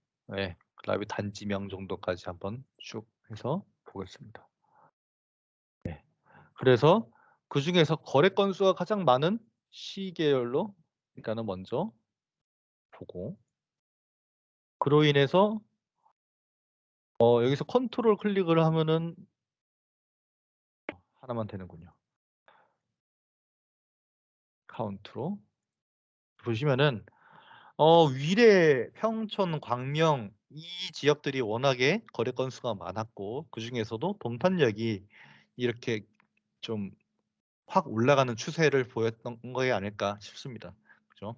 그다음에 단지명 정도까지 한번 쭉 해서 보겠습니다. 네. 그래서 그중에서 거래 건수가 가장 많은 시 계열로 일단은 먼저 보고 그로 인해서 여기서 컨트롤 클릭을 하면은 하나만 되는군요. 카운트로 보시면은 위례, 평촌, 광명 이 지역들이 워낙에 거래 건수가 많았고 그중에서도 동탄역이 이렇게 좀 확 올라가는 추세를 보였던 게 아닐까 싶습니다. 그죠?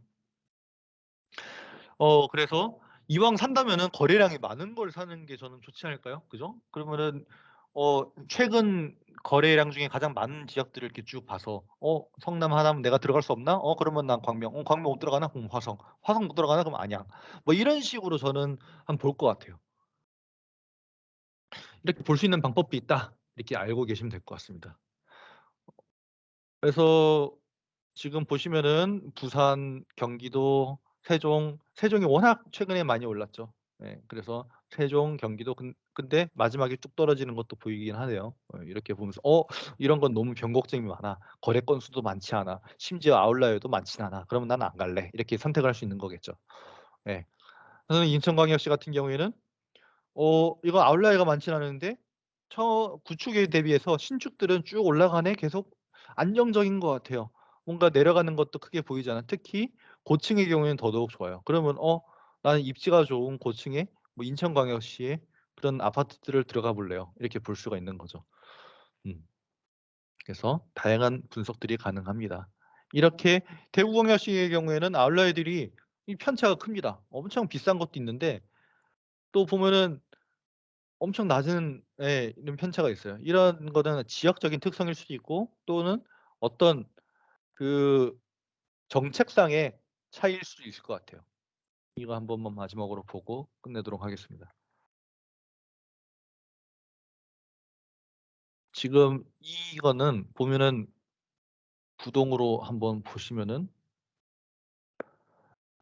그래서 이왕 산다면은 거래량이 많은 걸 사는 게 저는 좋지 않을까요? 그죠? 그러면은 최근 거래량 중에 가장 많은 지역들을 이렇게 쭉 봐서 성남, 하남 내가 들어갈 수 없나? 그러면 난 광명. 광명 못 들어가나? 그럼 화성. 화성 못 들어가나? 그럼 안양. 뭐 이런 식으로 저는 한번 볼 것 같아요. 이렇게 볼 수 있는 방법도 있다. 이렇게 알고 계시면 될 것 같습니다. 그래서 지금 보시면은 부산, 경기도, 세종이 워낙 최근에 많이 올랐죠. 그래서 세종, 경기도 근데 마지막에 뚝 떨어지는 것도 보이긴 하네요. 이렇게 보면서 이런 건 너무 변곡점이 많아. 거래 건수도 많지 않아. 심지어 아웃라이어도 많진 않아. 그러면 나는 안 갈래." 이렇게 선택을 할 수 있는 거겠죠. 예. 그래서 인천광역시 같은 경우에는 이거 아웃라이어가 많진 않은데 구축에 대비해서 신축들은 쭉 올라가네. 계속 안정적인 것 같아요. 뭔가 내려가는 것도 크게 보이지 않아. 특히 고층의 경우에는 더더욱 좋아요. 그러면 나는 입지가 좋은 고층의 뭐 인천광역시의 그런 아파트들을 들어가 볼래요. 이렇게 볼 수가 있는 거죠. 음. 그래서 다양한 분석들이 가능합니다. 이렇게 대구광역시의 경우에는 아웃라이어들이 이 편차가 큽니다. 엄청 비싼 것도 있는데 또 보면은 엄청 낮은 이런 편차가 있어요. 이런 거는 지역적인 특성일 수도 있고 또는 어떤 그 정책상의 차이일 수도 있을 것 같아요. 이거 한 번만 마지막으로 보고 끝내도록 하겠습니다. 지금 이거는 보면은 부동으로 한번 보시면은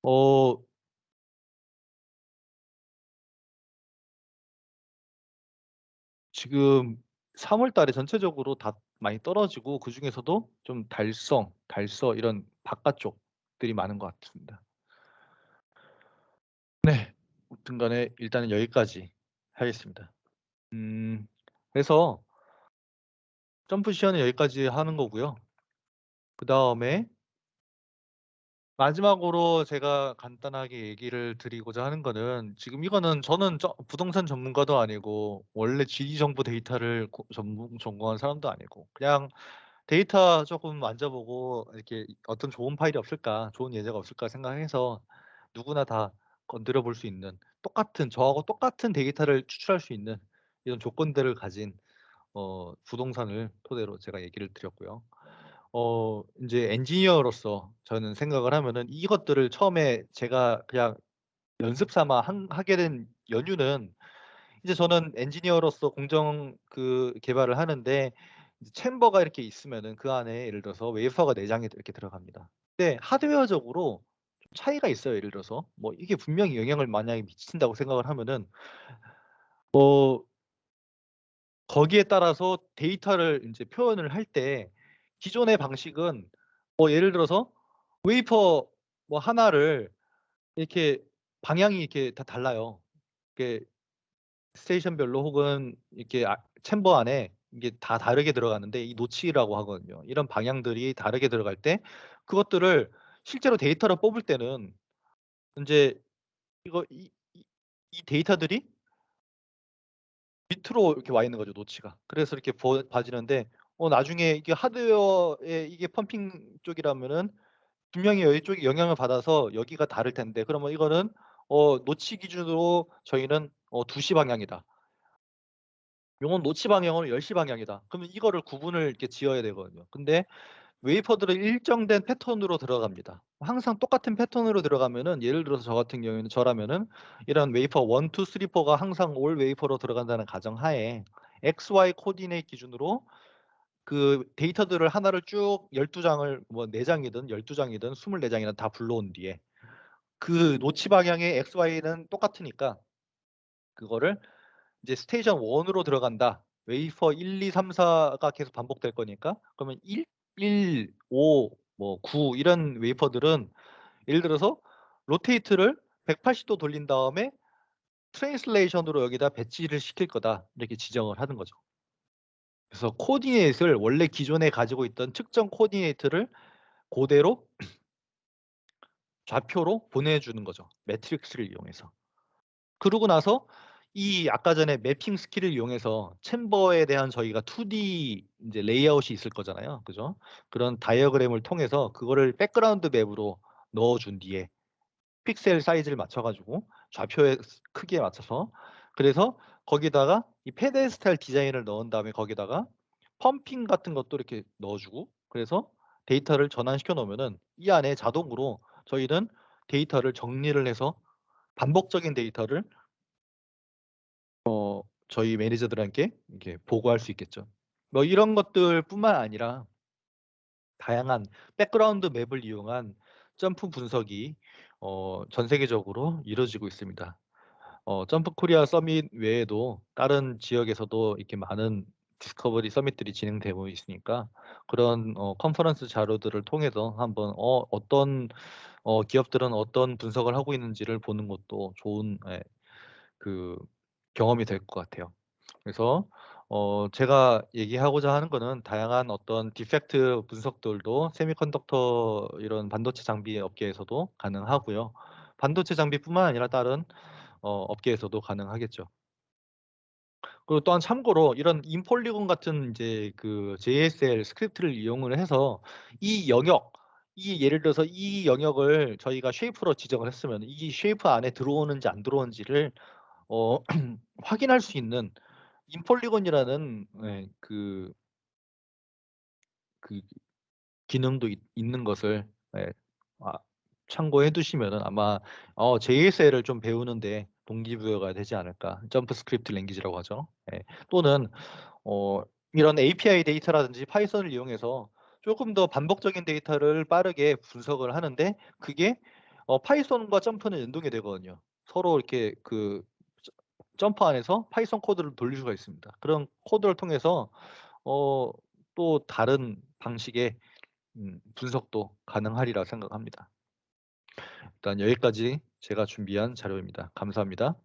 어 지금 3월 달에 전체적으로 다 많이 떨어지고 그중에서도 좀 달서 이런 바깥쪽들이 많은 것 같습니다. 네. 아무튼 간에 일단은 여기까지 하겠습니다. 그래서 점프 시연은 여기까지 하는 거고요. 그다음에 마지막으로 제가 간단하게 얘기를 드리고자 하는 거는 지금 이거는 저는 부동산 전문가도 아니고 원래 지리정보 데이터를 전공한 사람도 아니고 그냥 데이터 조금 만져보고 이렇게 '어떤 좋은 파일이 없을까? 좋은 예제가 없을까?' 생각해서 누구나 다 건드려 볼 수 있는 저하고 똑같은 데이터를 추출할 수 있는 이런 조건들을 가진 부동산을 토대로 제가 얘기를 드렸고요. 인제 엔지니어로서 저는 생각을 하면은 이것들을 처음에 제가 그냥 연습 삼아 하게 된 연유는 이제 저는 엔지니어로서 공정 개발을 하는데 이제 챔버가 이렇게 있으면은 그 안에 예를 들어서 웨이퍼가 4 장이 이렇게 들어갑니다. 근데 하드웨어적으로 좀 차이가 있어요. 예를 들어서 뭐 이게 분명히 영향을 만약에 미친다고 생각을 하면은 어 거기에 따라서 데이터를 인제 표현을 할 때 기존의 방식은 예를 들어서 웨이퍼 뭐 하나를 이렇게 방향이 이렇게 다 달라요. 이게 스테이션별로 혹은 이렇게 챔버 안에 이게 다 다르게 들어가는데 이 노치라고 하거든요. 이런 방향들이 다르게 들어갈 때 그것들을 실제로 데이터로 뽑을 때는 인제 이거 이 데이터들이 밑으로 이렇게 와 있는 거죠, 노치가. 그래서 이렇게 봐지는데 나중에 이게 하드웨어의 이게 펌핑 쪽이라면은 분명히 여기 쪽이 영향을 받아서 여기가 다를 텐데 그러면 이거는 노치 기준으로 저희는 2시 방향이다. 요건 노치 방향으로 10시 방향이다. 그러면 이거를 구분을 이렇게 지어야 되거든요. 근데 웨이퍼들은 일정된 패턴으로 들어갑니다. 항상 똑같은 패턴으로 들어가면은 예를 들어서 저 같은 경우에는 저라면은 이런 웨이퍼 1, 2, 3, 4가 항상 올 웨이퍼로 들어간다는 가정하에 XY 코디네이트 기준으로 그 데이터들을 하나를 쭉 12 장을 뭐 4 장이든 12 장이든 24 장이든 다 불러온 뒤에 그 노치 방향의 XY는 똑같으니까 그거를 이제 스테이션 1 으로 들어간다. 웨이퍼 1, 2, 3, 4가 계속 반복될 거니까 그러면 1, 5, 뭐 9 이런 웨이퍼들은 예를 들어서 로테이트를 180도 돌린 다음에 트랜슬레이션으로 여기다 배치를 시킬 거다. 이렇게 지정을 하는 거죠. 그래서 코디네이트를 원래 기존에 가지고 있던 특정 코디네이트를 고대로 좌표로 보내주는 거죠, 매트릭스를 이용해서. 그러고 나서 이 아까 전에 매핑 스킬을 이용해서 챔버에 대한 저희가 2D 인제 레이아웃이 있을 거잖아요. 그죠? 그런 다이어그램을 통해서 그거를 백그라운드 맵으로 넣어 준 뒤에 픽셀 사이즈를 맞춰 가지고 좌표의 크기에 맞춰서 그래서 거기다가 이 페데스탈 디자인을 넣은 다음에 거기다가 펌핑 같은 것도 이렇게 넣어 주고 그래서 데이터를 전환시켜 놓으면은 이 안에 자동으로 저희는 데이터를 정리를 해서 반복적인 데이터를 저희 매니저들한테 이렇게 보고할 수 있겠죠. 뭐 이런 것들뿐만 아니라 다양한 백그라운드 맵을 이용한 점프 분석이 전 세계적으로 이루어지고 있습니다. 점프 코리아 서밋 외에도 다른 지역에서도 이렇게 많은 디스커버리 서밋들이 진행되고 있으니까 그런 컨퍼런스 자료들을 통해서 한번 어떤 기업들은 어떤 분석을 하고 있는지를 보는 것도 좋은 그 경험이 될 것 같아요. 그래서 제가 얘기하고자 하는 거는 다양한 어떤 디펙트 분석들도 세미컨덕터 이런 반도체 장비 업계에서도 가능하고요. 반도체 장비뿐만 아니라 다른 업계에서도 가능하겠죠. 그리고 또한 참고로 이런 인폴리곤 같은 이제 그 JSL 스크립트를 이용을 해서 이 영역, 이 예를 들어서 이 영역을 저희가 쉐이프로 지정을 했으면 이 쉐이프 안에 들어오는지 안 들어오는지를 어 확인할 수 있는 인폴리곤이라는 그 기능도 있는 것을 예 아 참고해 두시면은 아마 JSL을 좀 배우는데 동기부여가 되지 않을까. 점프 스크립트 랭귀지라고 하죠. 예. 또는 어 이런 API 데이터라든지 파이썬을 이용해서 조금 더 반복적인 데이터를 빠르게 분석을 하는데 그게 파이썬과 점프는 연동이 되거든요. 서로 이렇게 그 점프 안에서 파이썬 코드를 돌릴 수가 있습니다. 그런 코드를 통해서 어 또 다른 방식의 분석도 가능하리라 생각합니다. 일단 여기까지 제가 준비한 자료입니다. 감사합니다.